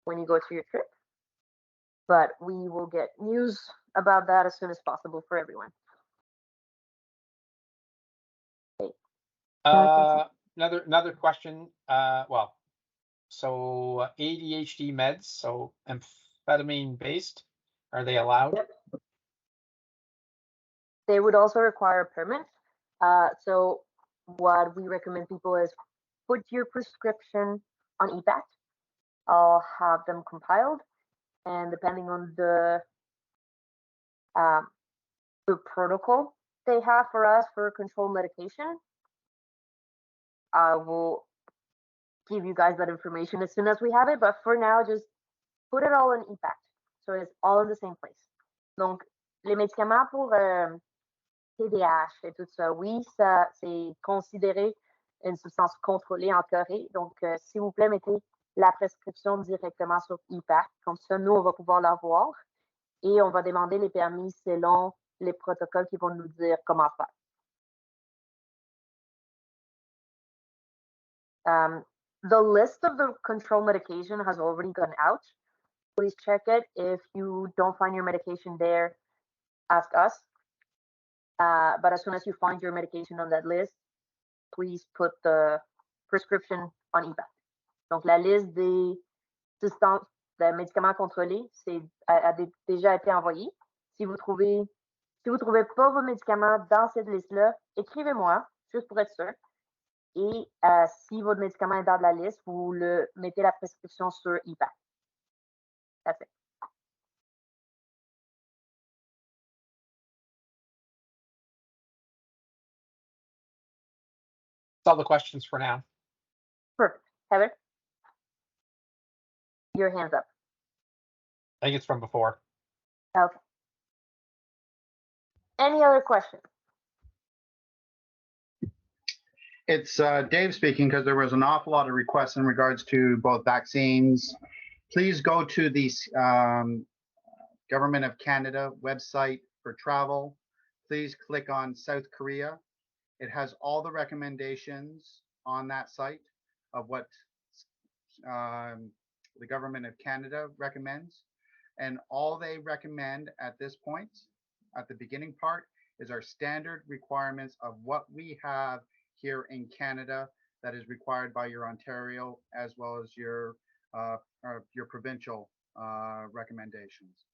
when you go to your trip. But we will get news about that as soon as possible for everyone. Okay. Another question. So ADHD meds, so amphetamine based, are they allowed? Yep. They would also require a permit. So what we recommend people is put your prescription on ePact. I'll have them compiled, and depending on the protocol they have for us for controlled medication, I will give you guys that information as soon as we have it. But for now, just put it all in ePact, so it's all in the same place. Donc, les médicaments pour TDAH et tout ça, oui, ça c'est considéré une substance contrôlée en Corée. Donc, s'il vous plaît, mettez la prescription directement sur ePact. Comme ça, nous, on va pouvoir la voir. et on va demander les permis selon les protocoles qui vont nous dire comment faire. The list of the control medication has already gone out. Please check it. If you don't find your medication there, ask us. But as soon as you find your medication on that list, please put the prescription on eBay. Donc, la liste des substances, des médicaments contrôlés, a déjà été envoyée. Si vous trouvez pas vos médicaments dans cette liste-là, écrivez-moi, juste pour être sûr. Et si votre médicament est dans la liste, vous le mettez la prescription sur eBay. That's it. That's all the questions for now. Perfect. Heather? Your hand's up. I think it's from before. Okay. Any other questions? It's Dave speaking, because there was an awful lot of requests in regards to both vaccines. Please go to the Government of Canada website for travel. Please click on South Korea. It has all the recommendations on that site of what the Government of Canada recommends. And all they recommend at this point, at the beginning part, is our standard requirements of what we have here in Canada that is required by your Ontario as well as your provincial recommendations.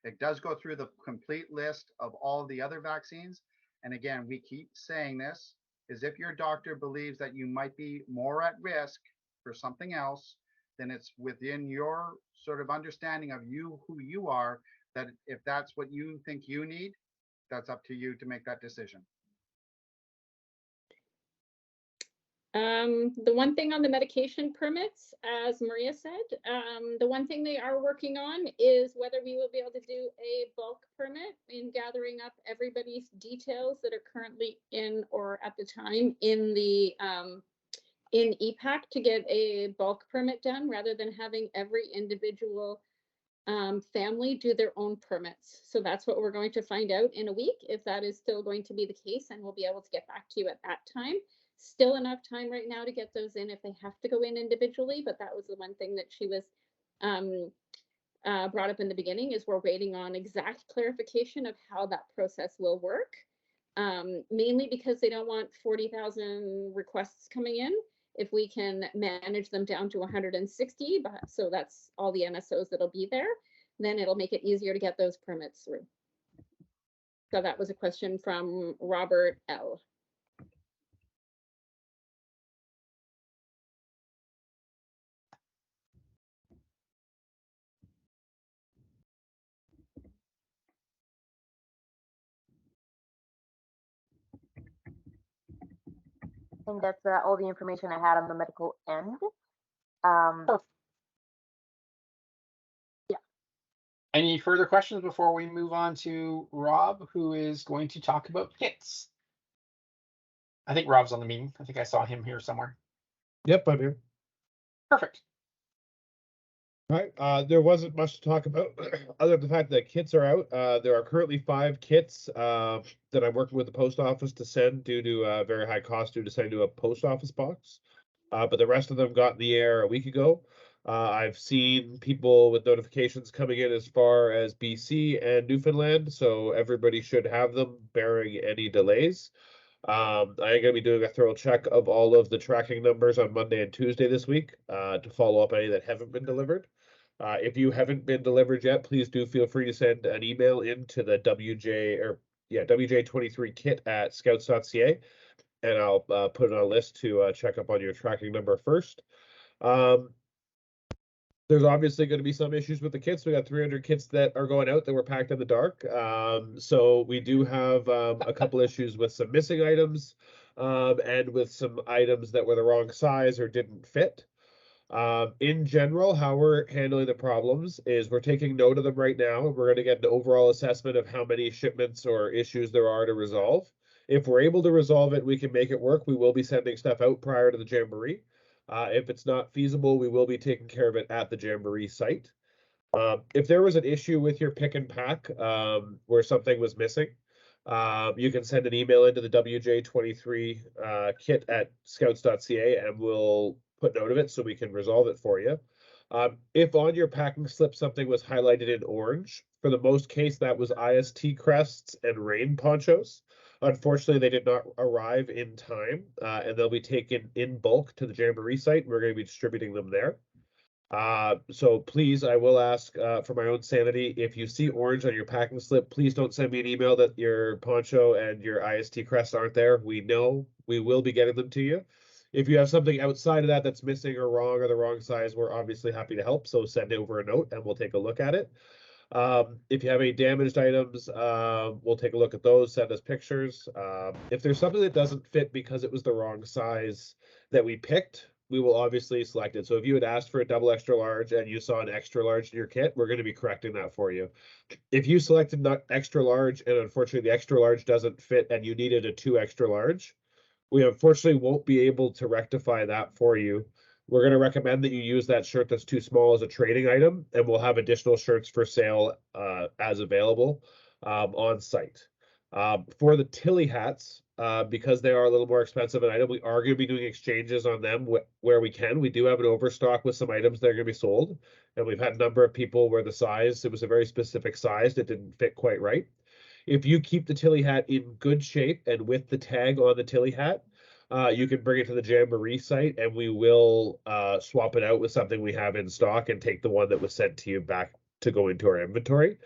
It does go through the complete list of all the other vaccines. And again, we keep saying this, is if your doctor believes that you might be more at risk for something else, then it's within your sort of understanding of you, who you are, that if that's what you think you need, that's up to you to make that decision. The one thing on the medication permits, as Maria said, the one thing they are working on is whether we will be able to do a bulk permit in gathering up everybody's details that are currently in, or at the time in the in EPAC, to get a bulk permit done rather than having every individual family do their own permits. So that's what we're going to find out in a week, if that is still going to be the case, and we'll be able to get back to you at that time. Still enough time right now to get those in if they have to go in individually, but that was the one thing that she was brought up in the beginning, is we're waiting on exact clarification of how that process will work, mainly because they don't want 40,000 requests coming in. If we can manage them down to 160, but so that's all the NSOs that'll be there, then it'll make it easier to get those permits through. So that was a question from Robert L. I think that's all the information I had on the medical end. Yeah. Any further questions before we move on to Rob, who is going to talk about kits? I think Rob's on the meeting. I think I saw him here somewhere. Yep, I'm here. Perfect. All right. There wasn't much to talk about other than the fact that kits are out. There are currently 5 kits that I'm working with the post office to send due to very high cost due to sending to a post office box. But the rest of them got in the air a week ago. I've seen people with notifications coming in as far as BC and Newfoundland, so everybody should have them barring any delays. I am going to be doing a thorough check of all of the tracking numbers on Monday and Tuesday this week to follow up any that haven't been delivered. If you haven't been delivered yet, please do feel free to send an email into the WJ23kit@scouts.ca, and I'll put it on a list to check up on your tracking number first. There's obviously going to be some issues with the kits. We got 300 kits that are going out that were packed in the dark. So we do have a couple issues with some missing items and with some items that were the wrong size or didn't fit. In general, how we're handling the problems is we're taking note of them right now, and we're going to get an overall assessment of how many shipments or issues there are to resolve. If we're able to resolve it, we can make it work. We will be sending stuff out prior to the Jamboree. If it's not feasible, we will be taking care of it at the Jamboree site. If there was an issue with your pick and pack where something was missing, you can send an email into the WJ23 kit at scouts.ca and we'll put note of it so we can resolve it for you. If on your packing slip something was highlighted in orange, for the most case that was IST crests and rain ponchos. Unfortunately, they did not arrive in time, and they'll be taken in bulk to the Jamboree site. We're going to be distributing them there. So please, I will ask for my own sanity, if you see orange on your packing slip, please don't send me an email that your poncho and your IST crest aren't there. We know we will be getting them to you. If you have something outside of that that's missing or wrong or the wrong size, we're obviously happy to help. So send over a note and we'll take a look at it. If you have any damaged items, we'll take a look at those, send us pictures. If there's something that doesn't fit because it was the wrong size that we picked, we will obviously select it. So if you had asked for a double extra large and you saw an extra large in your kit, we're going to be correcting that for you. If you selected not extra large and unfortunately the extra large doesn't fit and you needed a 2 extra large, we unfortunately won't be able to rectify that for you. We're going to recommend that you use that shirt that's too small as a trading item, and we'll have additional shirts for sale as available on site. For the Tilly hats, because they are a little more expensive an item, we are going to be doing exchanges on them where we can. We do have an overstock with some items that are going to be sold, and we've had a number of people where the size, it was a very specific size that didn't fit quite right. If you keep the Tilly hat in good shape and with the tag on the Tilly hat, you can bring it to the Jamboree site and we will swap it out with something we have in stock and take the one that was sent to you back to go into our inventory.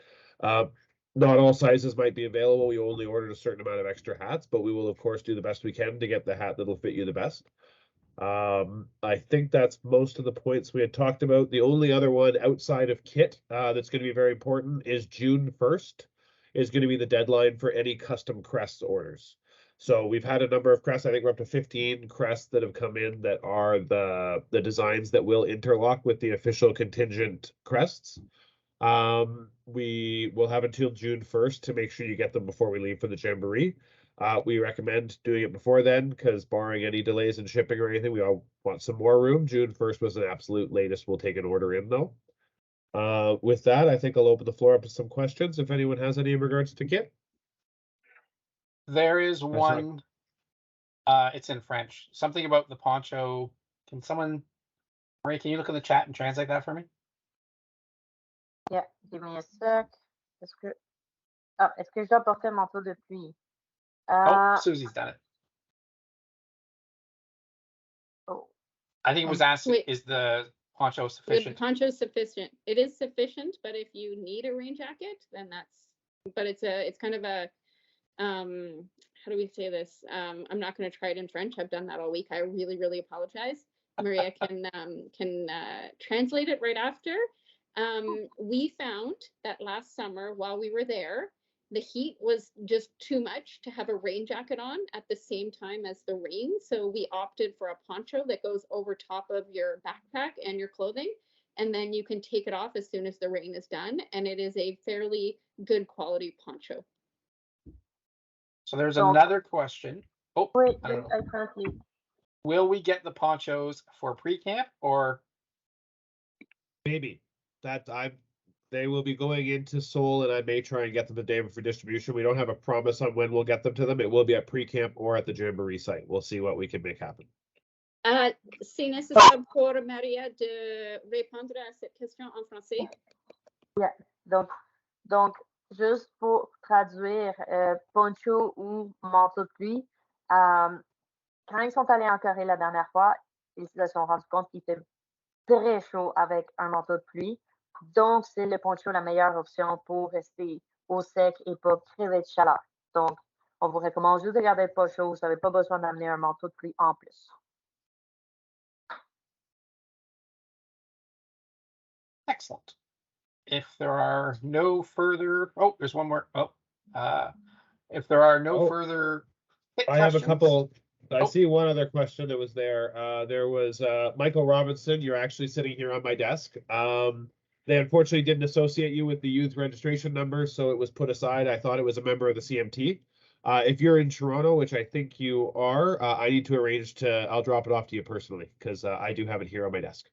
Not all sizes might be available. We only ordered a certain amount of extra hats, but we will of course do the best we can to get the hat that'll fit you the best. I think that's most of the points we had talked about. The only other one outside of kit that's going to be very important is June 1st is going to be the deadline for any custom crests orders. So we've had a number of crests. I think we're up to 15 crests that have come in that are the designs that will interlock with the official contingent crests. We will have until June 1st to make sure you get them before we leave for the Jamboree. We recommend doing it before then because barring any delays in shipping or anything, we all want some more room. June 1st was an absolute latest. We'll take an order in though. With that, I think I'll open the floor up to some questions if anyone has any in regards to kit. There is one, it's in French. Something about the poncho. Can someone, Marie, can you look in the chat and translate that for me? Yeah, give me a sec. Est-ce que je dois porter un manteau de pluie? Oh, Susie's done it. Oh. I think it was asking, is the poncho sufficient? The poncho is sufficient. It is sufficient, but if you need a rain jacket, then that's, but it's kind of a, how do we say this? I'm not going to try it in French. I've done that all week. I really, really apologize. Maria can translate it right after. We found that last summer while we were there, the heat was just too much to have a rain jacket on at the same time as the rain. So we opted for a poncho that goes over top of your backpack and your clothing. And then you can take it off as soon as the rain is done. And it is a fairly good quality poncho. So there's another question. Oh, wait, I don't know. I can't see. Will we get the ponchos for pre-camp or? Maybe. They will be going into Seoul and I may try and get them the day for distribution. We don't have a promise on when we'll get them to them. It will be at pre-camp or at the Jamboree site. We'll see what we can make happen. C'est nécessaire pour Maria de répondre à cette question en français. Yeah. Donc, juste pour traduire, poncho ou manteau de pluie, quand ils sont allés en Corée la dernière fois, ils se sont rendus compte qu'il fait très chaud avec un manteau de pluie. Donc, c'est le poncho la meilleure option pour rester au sec et pas crever de chaleur. Donc, on vous recommande juste de garder le poncho. Vous n'avez pas besoin d'amener un manteau de pluie en plus. Excellent. If there are no further, oh, there's one more. If there are no further I have a couple. I see one other question that was there. There was Michael Robinson. You're actually sitting here on my desk. They unfortunately didn't associate you with the youth registration number, so it was put aside. I thought it was a member of the CMT. If you're in Toronto, which I think you are, I need to arrange I'll drop it off to you personally because I do have it here on my desk.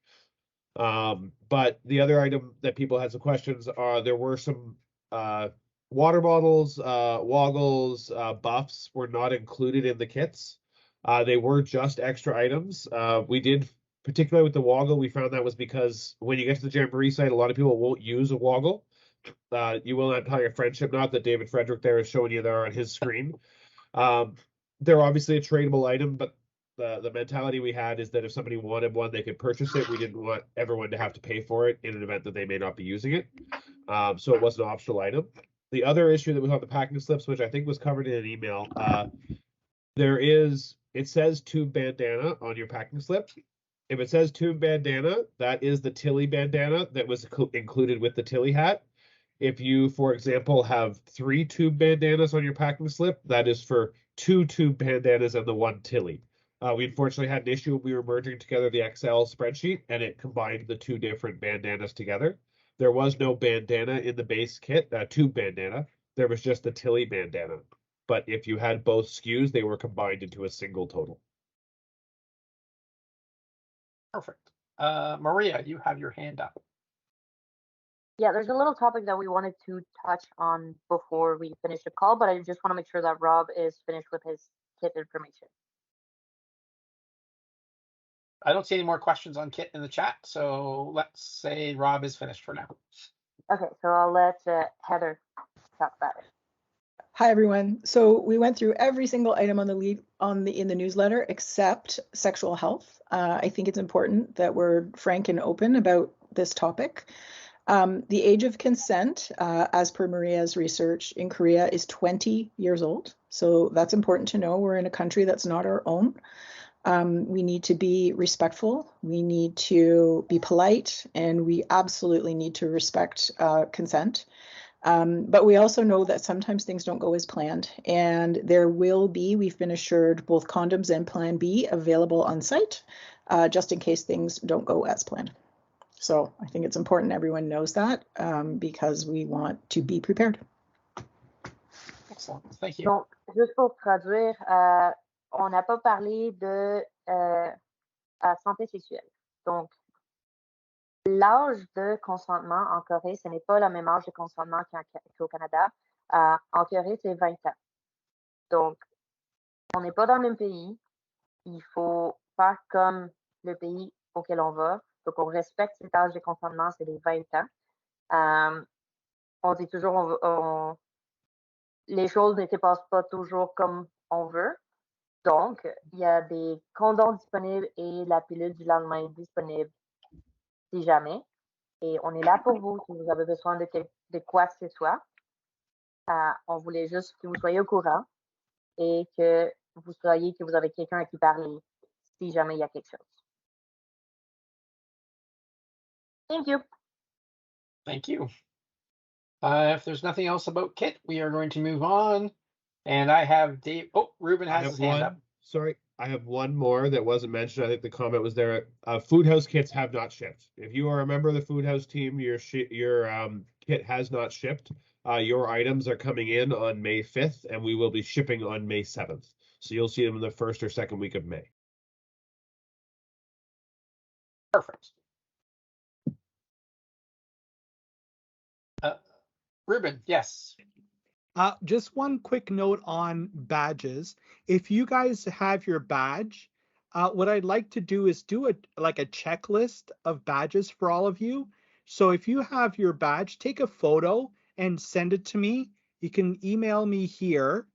But the other item that people had some questions are there were some water bottles, woggles, buffs were not included in the kits. They were just extra items. We did, particularly with the woggle, we found that was because when you get to the Jamboree site, a lot of people won't use a woggle. You will not tell your friendship knot that David Frederick there is showing you there on his screen. They're obviously a tradable item, but the mentality we had is that if somebody wanted one, they could purchase it. We didn't want everyone to have to pay for it in an event that they may not be using it. So it was an optional item. The other issue that was on the packing slips, which I think was covered in an email, it says tube bandana on your packing slip. If it says tube bandana, that is the Tilly bandana that was included with the Tilly hat. If you, for example, have 3 tube bandanas on your packing slip, that is for 2 tube bandanas and the 1 Tilly. We unfortunately had an issue when we were merging together the Excel spreadsheet, and it combined the 2 different bandanas together. There was no bandana in the base kit, tube bandana. There was just the Tilly bandana. But if you had both SKUs, they were combined into a single total. Perfect. Maria, you have your hand up. Yeah, there's a little topic that we wanted to touch on before we finish the call, but I just want to make sure that Rob is finished with his kit information. I don't see any more questions on kit in the chat, so let's say Rob is finished for now. Okay, so I'll let Heather talk about it. Hi everyone. So we went through every single item on the in the newsletter except sexual health. I think it's important that we're frank and open about this topic. The age of consent, as per Maria's research in Korea, is 20 years old. So that's important to know. We're in a country that's not our own. We need to be respectful. We need to be polite, and we absolutely need to respect consent. But we also know that sometimes things don't go as planned, and there will be, we've been assured, both condoms and Plan B available on site, just in case things don't go as planned. So I think it's important everyone knows that because we want to be prepared. Excellent. Thank you. Donc, juste pour traduire, on n'a pas parlé de santé sexuelle. Donc, l'âge de consentement en Corée, ce n'est pas le même âge de consentement qu'au Canada. En Corée, c'est 20 ans. Donc, on n'est pas dans le même pays. Il faut faire comme le pays auquel on va. Donc, on respecte cet âge de consentement, c'est les 20 ans. On dit toujours, les choses ne se passent pas toujours comme on veut. Donc, il y a des condoms disponibles et la pilule du lendemain disponible si jamais. Et on est là pour vous si vous avez besoin de quoi que ce soit. On voulait juste que vous soyez au courant et que vous avez quelqu'un à qui parler si jamais il y a quelque chose. Thank you. Thank you. If there's nothing else about kit, we are going to move on. And I have Dave. Oh, Ruben has his hand up. Sorry, I have one more that wasn't mentioned. I think the comment was there. Food house kits have not shipped. If you are a member of the food house team, your kit has not shipped. Your items are coming in on May 5th, and we will be shipping on May 7th. So you'll see them in the first or second week of May. Perfect. Ruben, yes. Just one quick note on badges. If you guys have your badge, what I'd like to do is do a checklist of badges for all of you. So if you have your badge, take a photo and send it to me. You can email me here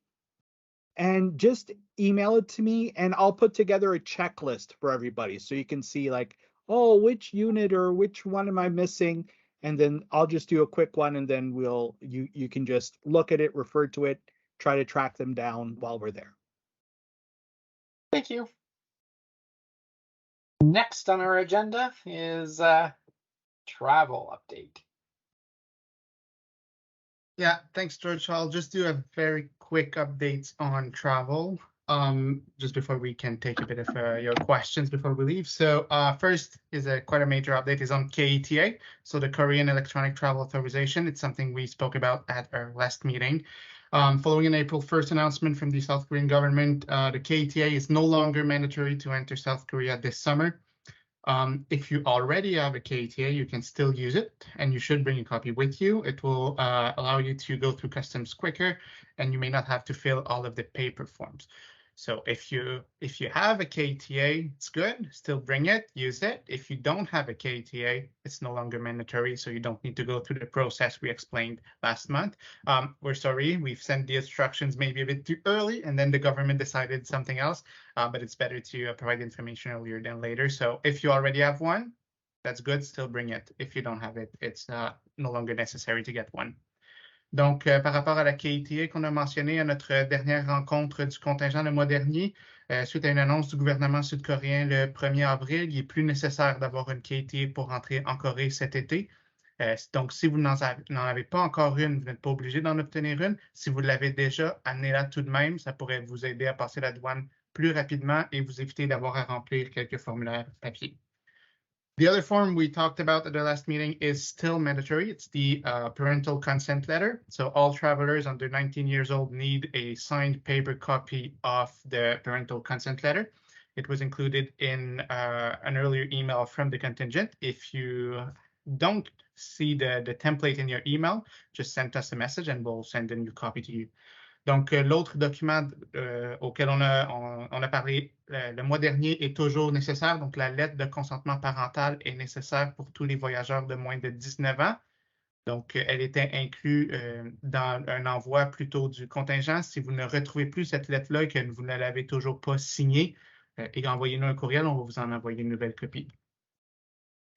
and just email it to me, and I'll put together a checklist for everybody so you can see like, oh, which unit or which one am I missing? And then I'll just do a quick one, and then you can just look at it, refer to it, try to track them down while we're there. Thank you. Next on our agenda is travel update. Yeah, thanks, George. I'll just do a very quick update on travel, just before we can take a bit of your questions before we leave. So first is quite a major update is on KETA, so the Korean Electronic Travel Authorization. It's something we spoke about at our last meeting. Following an April 1st announcement from the South Korean government, the KETA is no longer mandatory to enter South Korea this summer. If you already have a KTA, you can still use it, and you should bring a copy with you. It will allow you to go through customs quicker, and you may not have to fill all of the paper forms. So if you have a KTA, it's good. Still bring it, use it. If you don't have a KTA, it's no longer mandatory, so you don't need to go through the process we explained last month. We're sorry, we've sent the instructions maybe a bit too early, and then the government decided something else. But it's better to provide information earlier than later. So if you already have one, that's good. Still bring it. If you don't have it, it's no longer necessary to get one. Donc, par rapport à la KTA qu'on a mentionné à notre dernière rencontre du contingent le mois dernier, suite à une annonce du gouvernement sud-coréen le 1er avril, il est plus nécessaire d'avoir une KTA pour rentrer en Corée cet été. Donc, si vous n'en avez pas encore une, vous n'êtes pas obligé d'en obtenir une. Si vous l'avez déjà, amenez-la tout de même. Ça pourrait vous aider à passer la douane plus rapidement et vous éviter d'avoir à remplir quelques formulaires papier. The other form we talked about at the last meeting is still mandatory. It's the parental consent letter. So all travelers under 19 years old need a signed paper copy of the parental consent letter. It was included in an earlier email from the contingent. If you don't see the template in your email, just send us a message and we'll send a new copy to you. Donc, l'autre document auquel on a parlé le mois dernier est toujours nécessaire. Donc, la lettre de consentement parental est nécessaire pour tous les voyageurs de moins de 19 ans. Donc, elle était inclue dans un envoi plutôt du contingent. Si vous ne retrouvez plus cette lettre-là et que vous ne l'avez toujours pas signée, et envoyez-nous un courriel, on va vous en envoyer une nouvelle copie.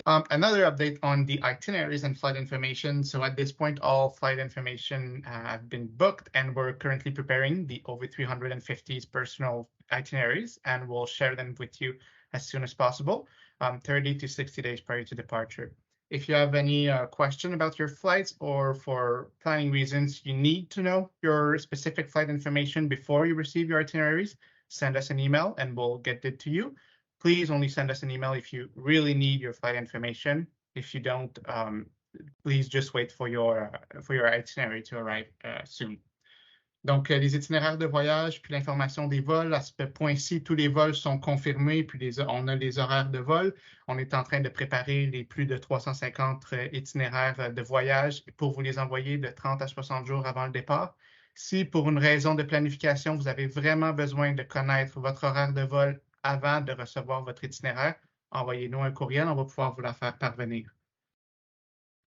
Another update on the itineraries and flight information. So at this point, all flight information have been booked, and we're currently preparing the over 350's personal itineraries, and we'll share them with you as soon as possible, 30 to 60 days prior to departure. If you have any question about your flights or for planning reasons, you need to know your specific flight information before you receive your itineraries, send us an email and we'll get it to you. Please only send us an email if you really need your flight information. If you don't, please just wait for your itinerary to arrive soon. Donc, les itinéraires de voyage, puis l'information des vols, à ce point-ci, tous les vols sont confirmés, puis on a les horaires de vol. On est en train de préparer les plus de 350 itinéraires de voyage pour vous les envoyer de 30 à 60 jours avant le départ. Si, pour une raison de planification, vous avez vraiment besoin de connaître votre horaire de vol avant de recevoir votre itinéraire, envoyez-nous un courriel, on va pouvoir vous la faire parvenir.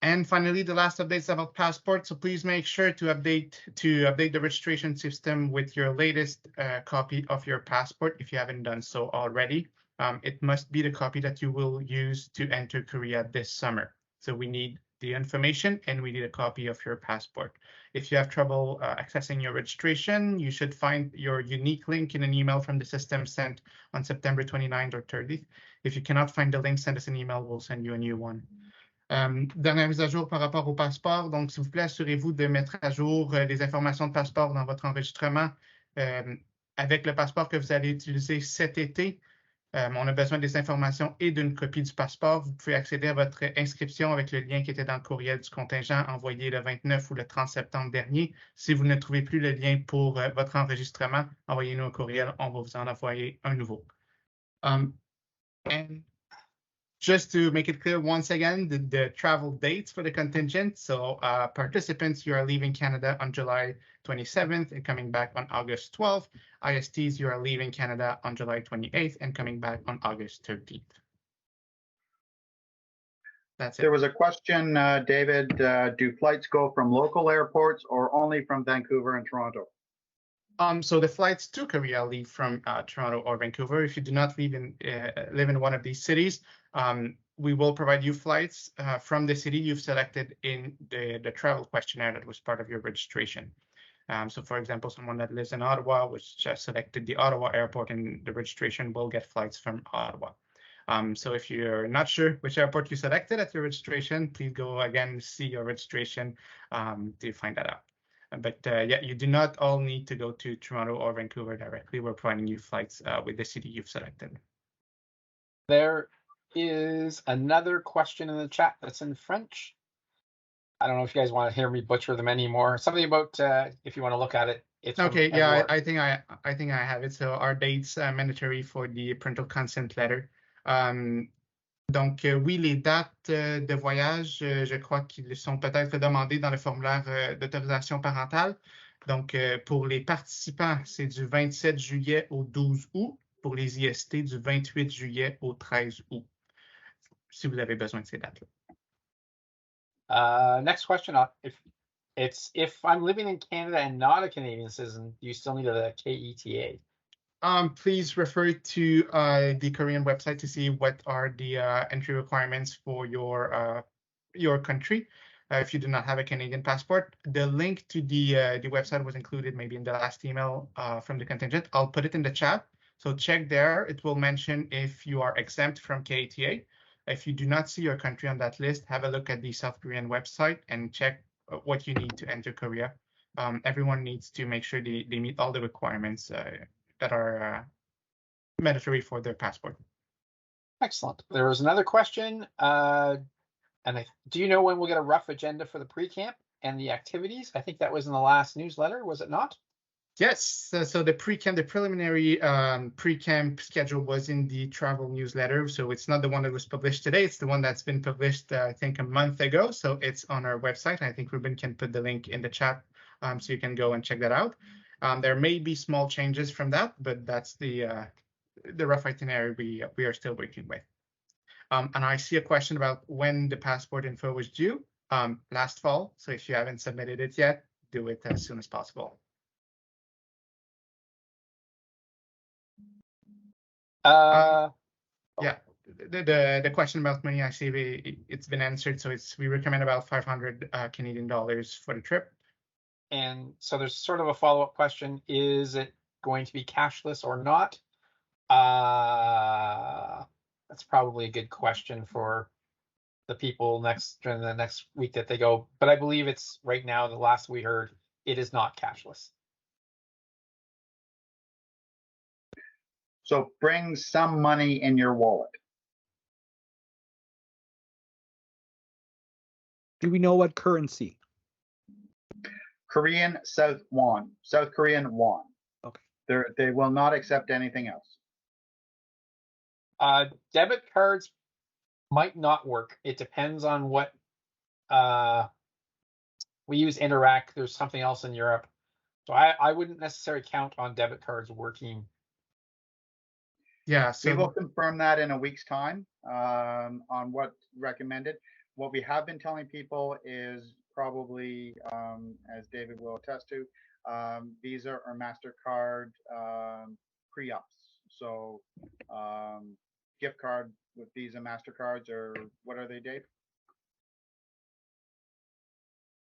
And finally, the last update is about passport. So please make sure to update the registration system with your latest copy of your passport if you haven't done so already. It must be the copy that you will use to enter Korea this summer. So we need the information and we need a copy of your passport. If you have trouble accessing your registration, you should find your unique link in an email from the system sent on September 29th or 30th. If you cannot find the link, send us an email, we'll send you a new one. Dernière mise à jour par rapport au passeport. Donc, s'il vous plaît, assurez-vous de mettre à jour les informations de passeport dans votre enregistrement. Avec le passeport que vous allez utiliser cet été, on a besoin des informations et d'une copie du passeport. Vous pouvez accéder à votre inscription avec le lien qui était dans le courriel du contingent envoyé le 29 ou le 30 septembre dernier. Si vous ne trouvez plus le lien pour votre enregistrement, envoyez-nous un courriel, on va vous en envoyer un nouveau. And just to make it clear once again, the travel dates for the contingent. So participants, you are leaving Canada on July 27th and coming back on August 12th. ISTs, you are leaving Canada on July 28th and coming back on August 13th. That's it. There was a question, David, do flights go from local airports or only from Vancouver and Toronto? So the flights to Korea leave from Toronto or Vancouver. If you do not live in one of these cities, we will provide you flights from the city you've selected in the travel questionnaire that was part of your registration. So for example, someone that lives in Ottawa, which just selected the Ottawa airport in the registration, will get flights from Ottawa. So if you're not sure which airport you selected at your registration, please go again, see your registration to find that out. But yeah, you do not all need to go to Toronto or Vancouver directly. We're providing you flights with the city you've selected. There is another question in the chat that's in French. I don't know if you guys want to hear me butcher them anymore. Something about if you want to look at it. It's okay. Yeah, I think I have it. So our dates mandatory for the parental consent letter. Donc, oui, les dates de voyage, je crois qu'ils sont peut-être demandés dans le formulaire d'autorisation parentale. Donc, pour les participants, c'est du 27 juillet au 12 août. Pour les IST, du 28 juillet au 13 août, si vous avez besoin de ces dates-là. Next question. If I'm living in Canada and not a Canadian citizen, do you still need a KETA? Please refer to the Korean website to see what are the entry requirements for your country. If you do not have a Canadian passport, the link to the website was included maybe in the last email from the contingent. I'll put it in the chat. So check there. It will mention if you are exempt from KETA. If you do not see your country on that list, have a look at the South Korean website and check what you need to enter Korea. Everyone needs to make sure they meet all the requirements that are mandatory for their passport. Excellent. There was another question. Do you know when we'll get a rough agenda for the pre-camp and the activities? I think that was in the last newsletter, was it not? Yes. So the pre-camp, the preliminary pre-camp schedule was in the travel newsletter. So it's not the one that was published today. It's the one that's been published, I think, a month ago. So it's on our website. I think Ruben can put the link in the chat so you can go and check that out. There may be small changes from that, but that's the rough itinerary we are still working with. And I see a question about when the passport info was due. Last fall. So if you haven't submitted it yet, do it as soon as possible. Yeah, the question about money, I see it's been answered. So we recommend about 500 Canadian dollars for the trip. And so there's sort of a follow-up question: is it going to be cashless or not? That's probably a good question for the people during the next week that they go. But I believe it's right now, the last we heard, it is not cashless. So bring some money in your wallet. Do we know what currency? Korean South Korean won. Okay. They will not accept anything else. Debit cards might not work. It depends on what we use. Interact. There's something else in Europe, so I wouldn't necessarily count on debit cards working. Yeah, so we will confirm that in a week's time on what's recommended. What we have been telling people is probably, as David will attest to, Visa or MasterCard pre-ups. So gift card with Visa, MasterCards, or what are they, Dave?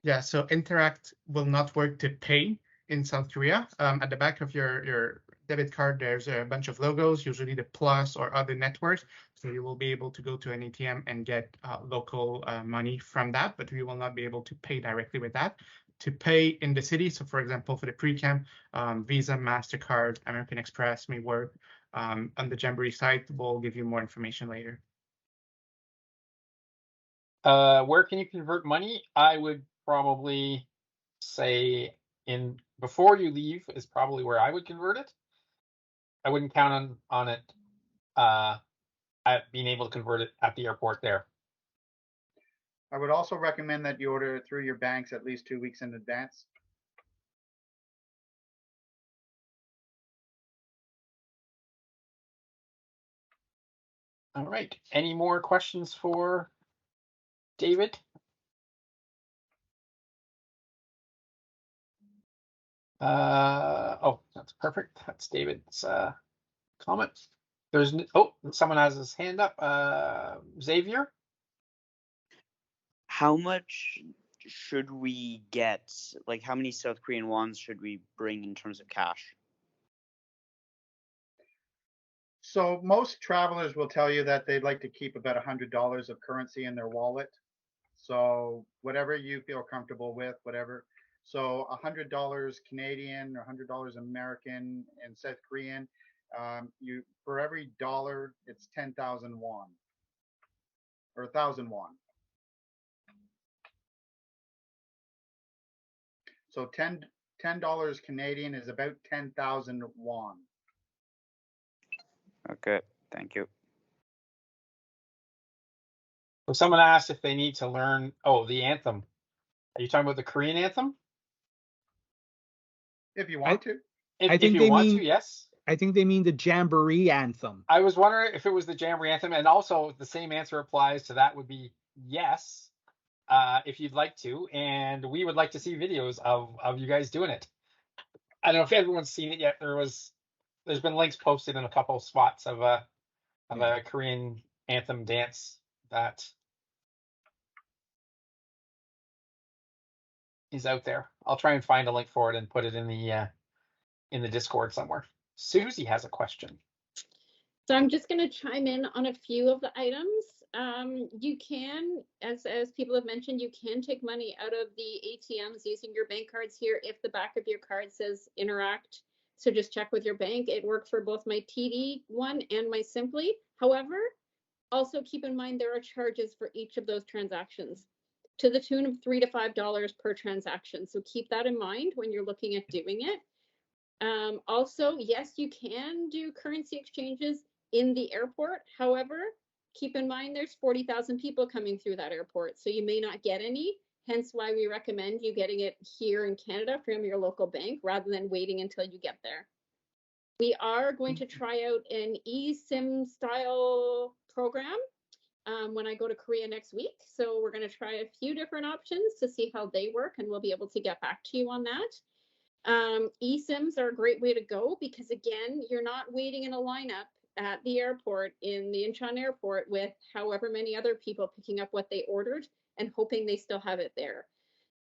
Yeah, so Interact will not work to pay in South Korea. At the back of your debit card, there's a bunch of logos, usually the plus or other networks. So you will be able to go to an ATM and get local money from that, but we will not be able to pay directly with that. To pay in the city, so for example, for the pre-camp, Visa, MasterCard, American Express may work. On the Jamboree site, we'll give you more information later. Where can you convert money? I would probably say before you leave is probably where I would convert it. I wouldn't count on it at being able to convert it at the airport there. I would also recommend that you order through your banks at least 2 weeks in advance. All right. Any more questions for David? Oh, that's perfect. That's David's comment. Someone has his hand up. Xavier? How much should we get? Like, how many South Korean wons should we bring in terms of cash? So most travelers will tell you that they'd like to keep about $100 of currency in their wallet. So whatever you feel comfortable with, whatever. So $100 Canadian or $100 American and South Korean, for every dollar, it's 10,000 won or 1,000 won. So $10 Canadian is about 10,000 won. Okay, thank you. So someone asked if they need to learn, the anthem. Are you talking about the Korean anthem? If you want to. If you want to, yes. I think they mean the Jamboree anthem. I was wondering if it was the Jamboree anthem, and also the same answer applies to that would be yes, if you'd like to, and we would like to see videos of you guys doing it. I don't know if everyone's seen it yet. There's been links posted in a couple of spots of a Korean anthem dance that is out there. I'll try and find a link for it and put it in the Discord somewhere. Susie has a question. So I'm just going to chime in on a few of the items. You can, as people have mentioned, you can take money out of the ATMs using your bank cards here if the back of your card says interact. So just check with your bank. It works for both my TD one and my Simply. However, also keep in mind there are charges for each of those transactions to the tune of $3 to $5 per transaction. So keep that in mind when you're looking at doing it. Also, yes, you can do currency exchanges in the airport. However, keep in mind there's 40,000 people coming through that airport, so you may not get any. Hence why we recommend you getting it here in Canada from your local bank rather than waiting until you get there. We are going to try out an eSIM style program when I go to Korea next week. So we're going to try a few different options to see how they work, and we'll be able to get back to you on that. eSIMs are a great way to go because, again, you're not waiting in a lineup at the airport in the Incheon airport with however many other people picking up what they ordered and hoping they still have it there.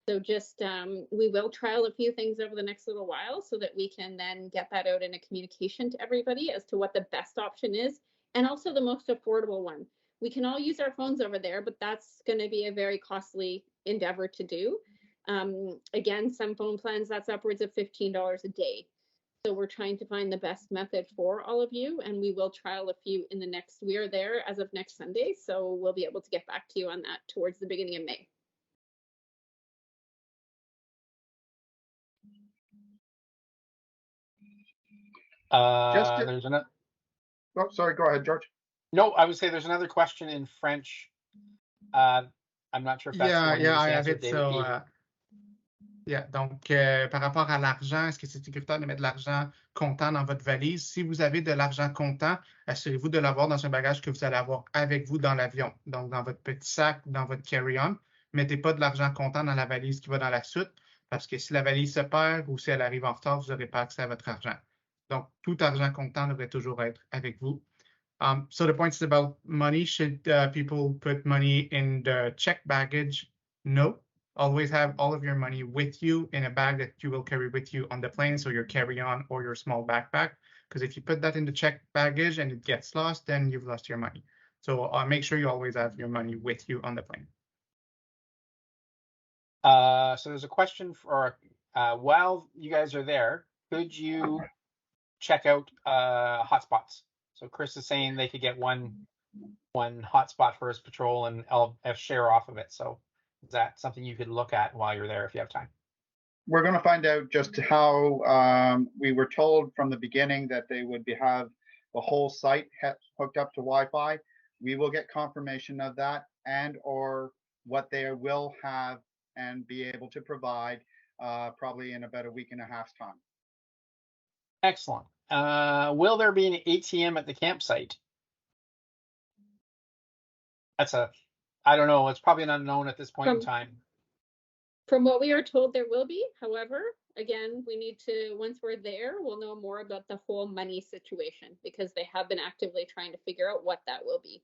So just we will trial a few things over the next little while so that we can then get that out in a communication to everybody as to what the best option is and also the most affordable one. We can all use our phones over there, but that's going to be a very costly endeavor to do. Again, some phone plans, that's upwards of $15 a day. So we're trying to find the best method for all of you, and we will trial a few in the next, we are there as of next Sunday, so we'll be able to get back to you on that towards the beginning of May. There's another. Oh, sorry, go ahead, George. No, I would say there's another question in French. I'm not sure if that's I have answered, it. So, donc, par rapport à l'argent, est-ce que c'est sécuritaire de mettre de l'argent comptant dans votre valise? Si vous avez de l'argent comptant, assurez-vous de l'avoir dans un bagage que vous allez avoir avec vous dans l'avion. Donc, dans votre petit sac, dans votre carry-on. Mettez pas de l'argent comptant dans la valise qui va dans la soute, parce que si la valise se perd ou si elle arrive en retard, vous n'aurez pas accès à votre argent. Donc, tout argent comptant devrait toujours être avec vous. So the point is about money. Should people put money in the checked baggage? No. Always have all of your money with you in a bag that you will carry with you on the plane, so your carry-on or your small backpack. Because if you put that in the checked baggage and it gets lost, then you've lost your money. So make sure you always have your money with you on the plane. So there's a question for while you guys are there, could you check out hotspots? So Chris is saying they could get one hotspot for his patrol and I'll share off of it. So is that something you could look at while you're there if you have time? We're going to find out just how we were told from the beginning that they would have the whole site hooked up to Wi-Fi. We will get confirmation of that and or what they will have and be able to provide probably in about a week and a half's time. Excellent. Will there be an ATM at the campsite? I don't know. It's probably an unknown at this point in time. From what we are told, there will be. However, again, we need to, once we're there, we'll know more about the whole money situation because they have been actively trying to figure out what that will be.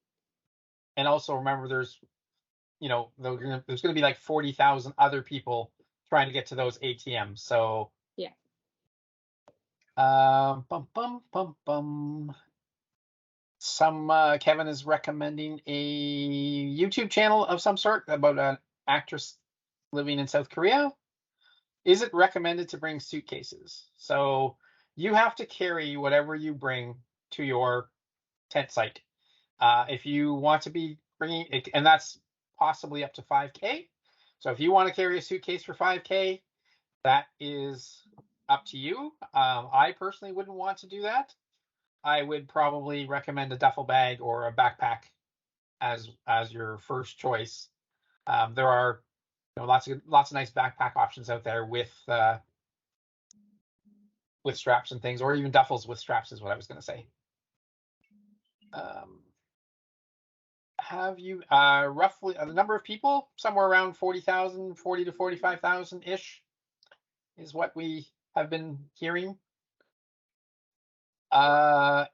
And also remember, there's going to be like 40,000 other people trying to get to those ATMs. So yeah. Kevin is recommending a YouTube channel of some sort about an actress living in South Korea. Is it recommended to bring suitcases? So you have to carry whatever you bring to your tent site. If you want to be bringing it, and that's possibly up to 5K. So if you want to carry a suitcase for 5K, that is up to you. I personally wouldn't want to do that. I would probably recommend a duffel bag or a backpack as your first choice. There are lots of nice backpack options out there with straps and things, or even duffels with straps is what I was going to say. Have you roughly the number of people? Somewhere around 40,000, 40 to 45,000 ish is what we have been hearing.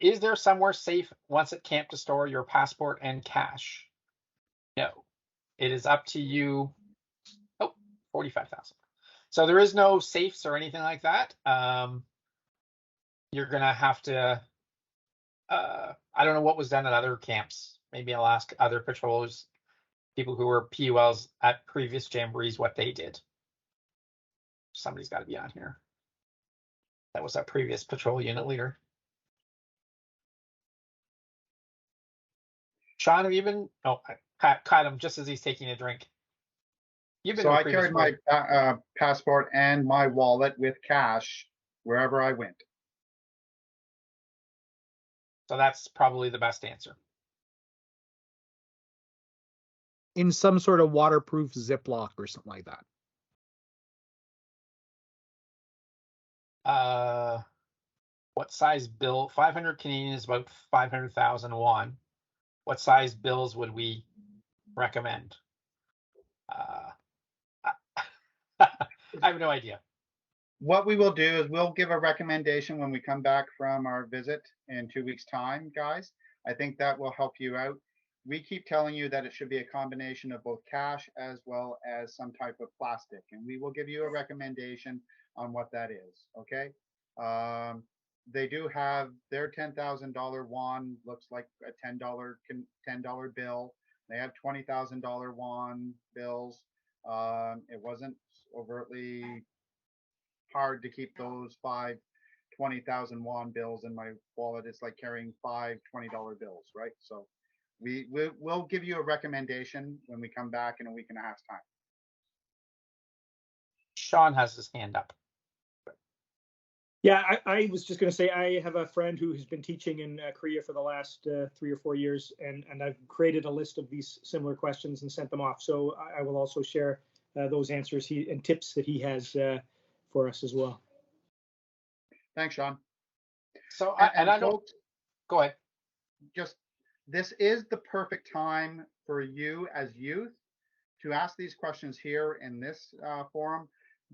Is there somewhere safe once at camp to store your passport and cash? No, it is up to you. Oh, 45,000. So there is no safes or anything like that. You're gonna have to. I don't know what was done at other camps. Maybe I'll ask other patrollers, people who were PULs at previous jamborees, what they did. Somebody's got to be on here. That was our previous patrol unit leader. Sean, have you been? Oh, I caught him just as he's taking a drink. You've been. So I carried my passport and my wallet with cash wherever I went. So that's probably the best answer. In some sort of waterproof Ziploc or something like that. What size bill? 500 Canadian is about 500,000 won. What size bills would we recommend? I have no idea. What we will do is we'll give a recommendation when we come back from our visit in 2 weeks' time, guys. I think that will help you out. We keep telling you that it should be a combination of both cash as well as some type of plastic, and we will give you a recommendation on what that is, okay? They do have their $10,000 won, looks like a $10 bill. They have $20,000 won bills. It wasn't overtly hard to keep those 5 20,000 won bills in my wallet. It's like carrying 5 $20 bills, right? So we'll give you a recommendation when we come back in a week and a half's time. Sean has his hand up. Yeah, I was just going to say, I have a friend who has been teaching in Korea for the last 3 or 4 years, and I've created a list of these similar questions and sent them off. So I will also share those answers and tips that he has for us as well. Thanks, Sean. So I don't. Folks, go ahead. Just this is the perfect time for you as youth to ask these questions here in this forum,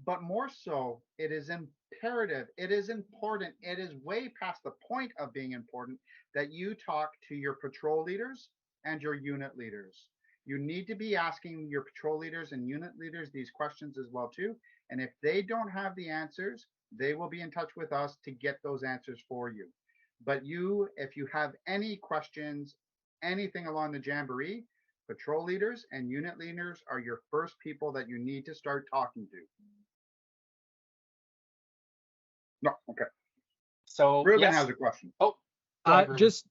but more so, it is imperative, it is important, it is way past the point of being important that you talk to your patrol leaders and your unit leaders. You need to be asking your patrol leaders and unit leaders these questions as well too, and if they don't have the answers, they will be in touch with us to get those answers for you. But you, if you have any questions, anything along the jamboree, patrol leaders and unit leaders are your first people that you need to start talking to. No, okay. So Ruben has a question. Oh, just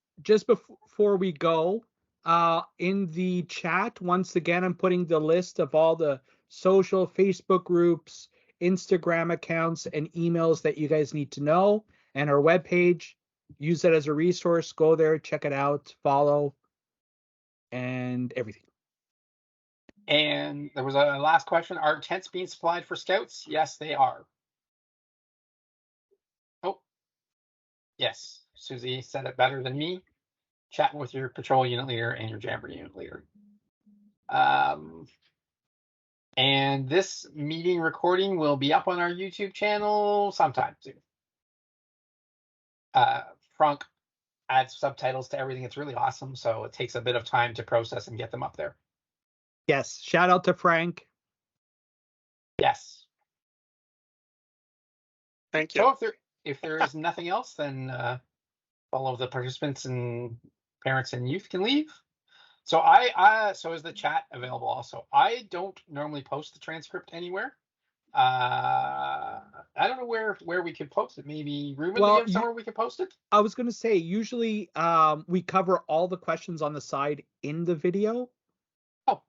before we go, in the chat, once again, I'm putting the list of all the social Facebook groups, Instagram accounts, and emails that you guys need to know, and our webpage. Use it as a resource. Go there, check it out, follow, and everything. And there was a last question. Are tents being supplied for scouts? Yes, they are. Oh, yes. Susie said it better than me. Chatting with your patrol unit leader and your jamboree unit leader. And this meeting recording will be up on our YouTube channel sometime soon. Frank adds subtitles to everything. It's really awesome. So it takes a bit of time to process and get them up there. Yes. Shout out to Frank. Yes. Thank you. So if there is nothing else, then all of the participants and parents and youth can leave. So so is the chat available also. I don't normally post the transcript anywhere. I don't know where we could post it. Maybe Ruben, do you have somewhere we could post it? I was going to say, usually we cover all the questions on the side in the video. Oh.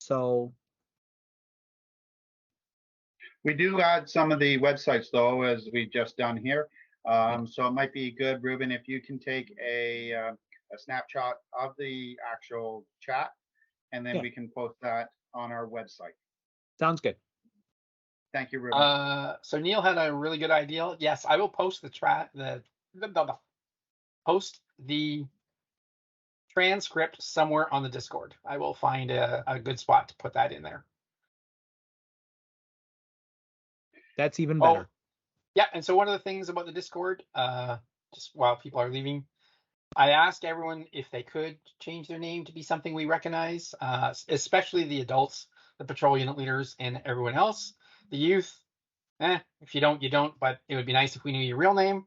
So. We do add some of the websites though, as we've just done here. So it might be good, Ruben, if you can take a a snapshot of the actual chat, and then we can post that on our website. Sounds good. Thank you, Ruben. So Neil had a really good idea. Yes, I will post post the transcript somewhere on the Discord. I will find a good spot to put that in there. That's even better. Yeah, and so one of the things about the Discord, just while people are leaving, I asked everyone if they could change their name to be something we recognize, especially the adults, the patrol unit leaders, and everyone else. The youth, if you don't, you don't, but it would be nice if we knew your real name.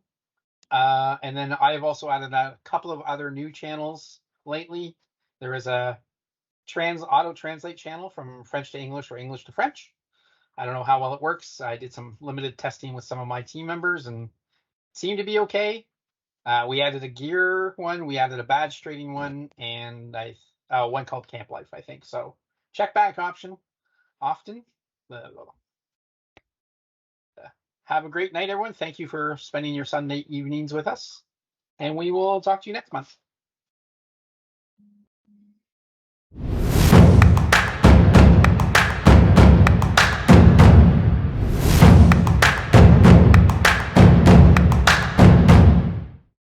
And then I've also added a couple of other new channels lately. There is a auto translate channel from French to English or English to French. I don't know how well it works. I did some limited testing with some of my team members and it seemed to be okay. We added a gear one, we added a badge trading one, and one called Camp Life, I think. So check back option often. Have a great night, everyone. Thank you for spending your Sunday evenings with us. And we will talk to you next month.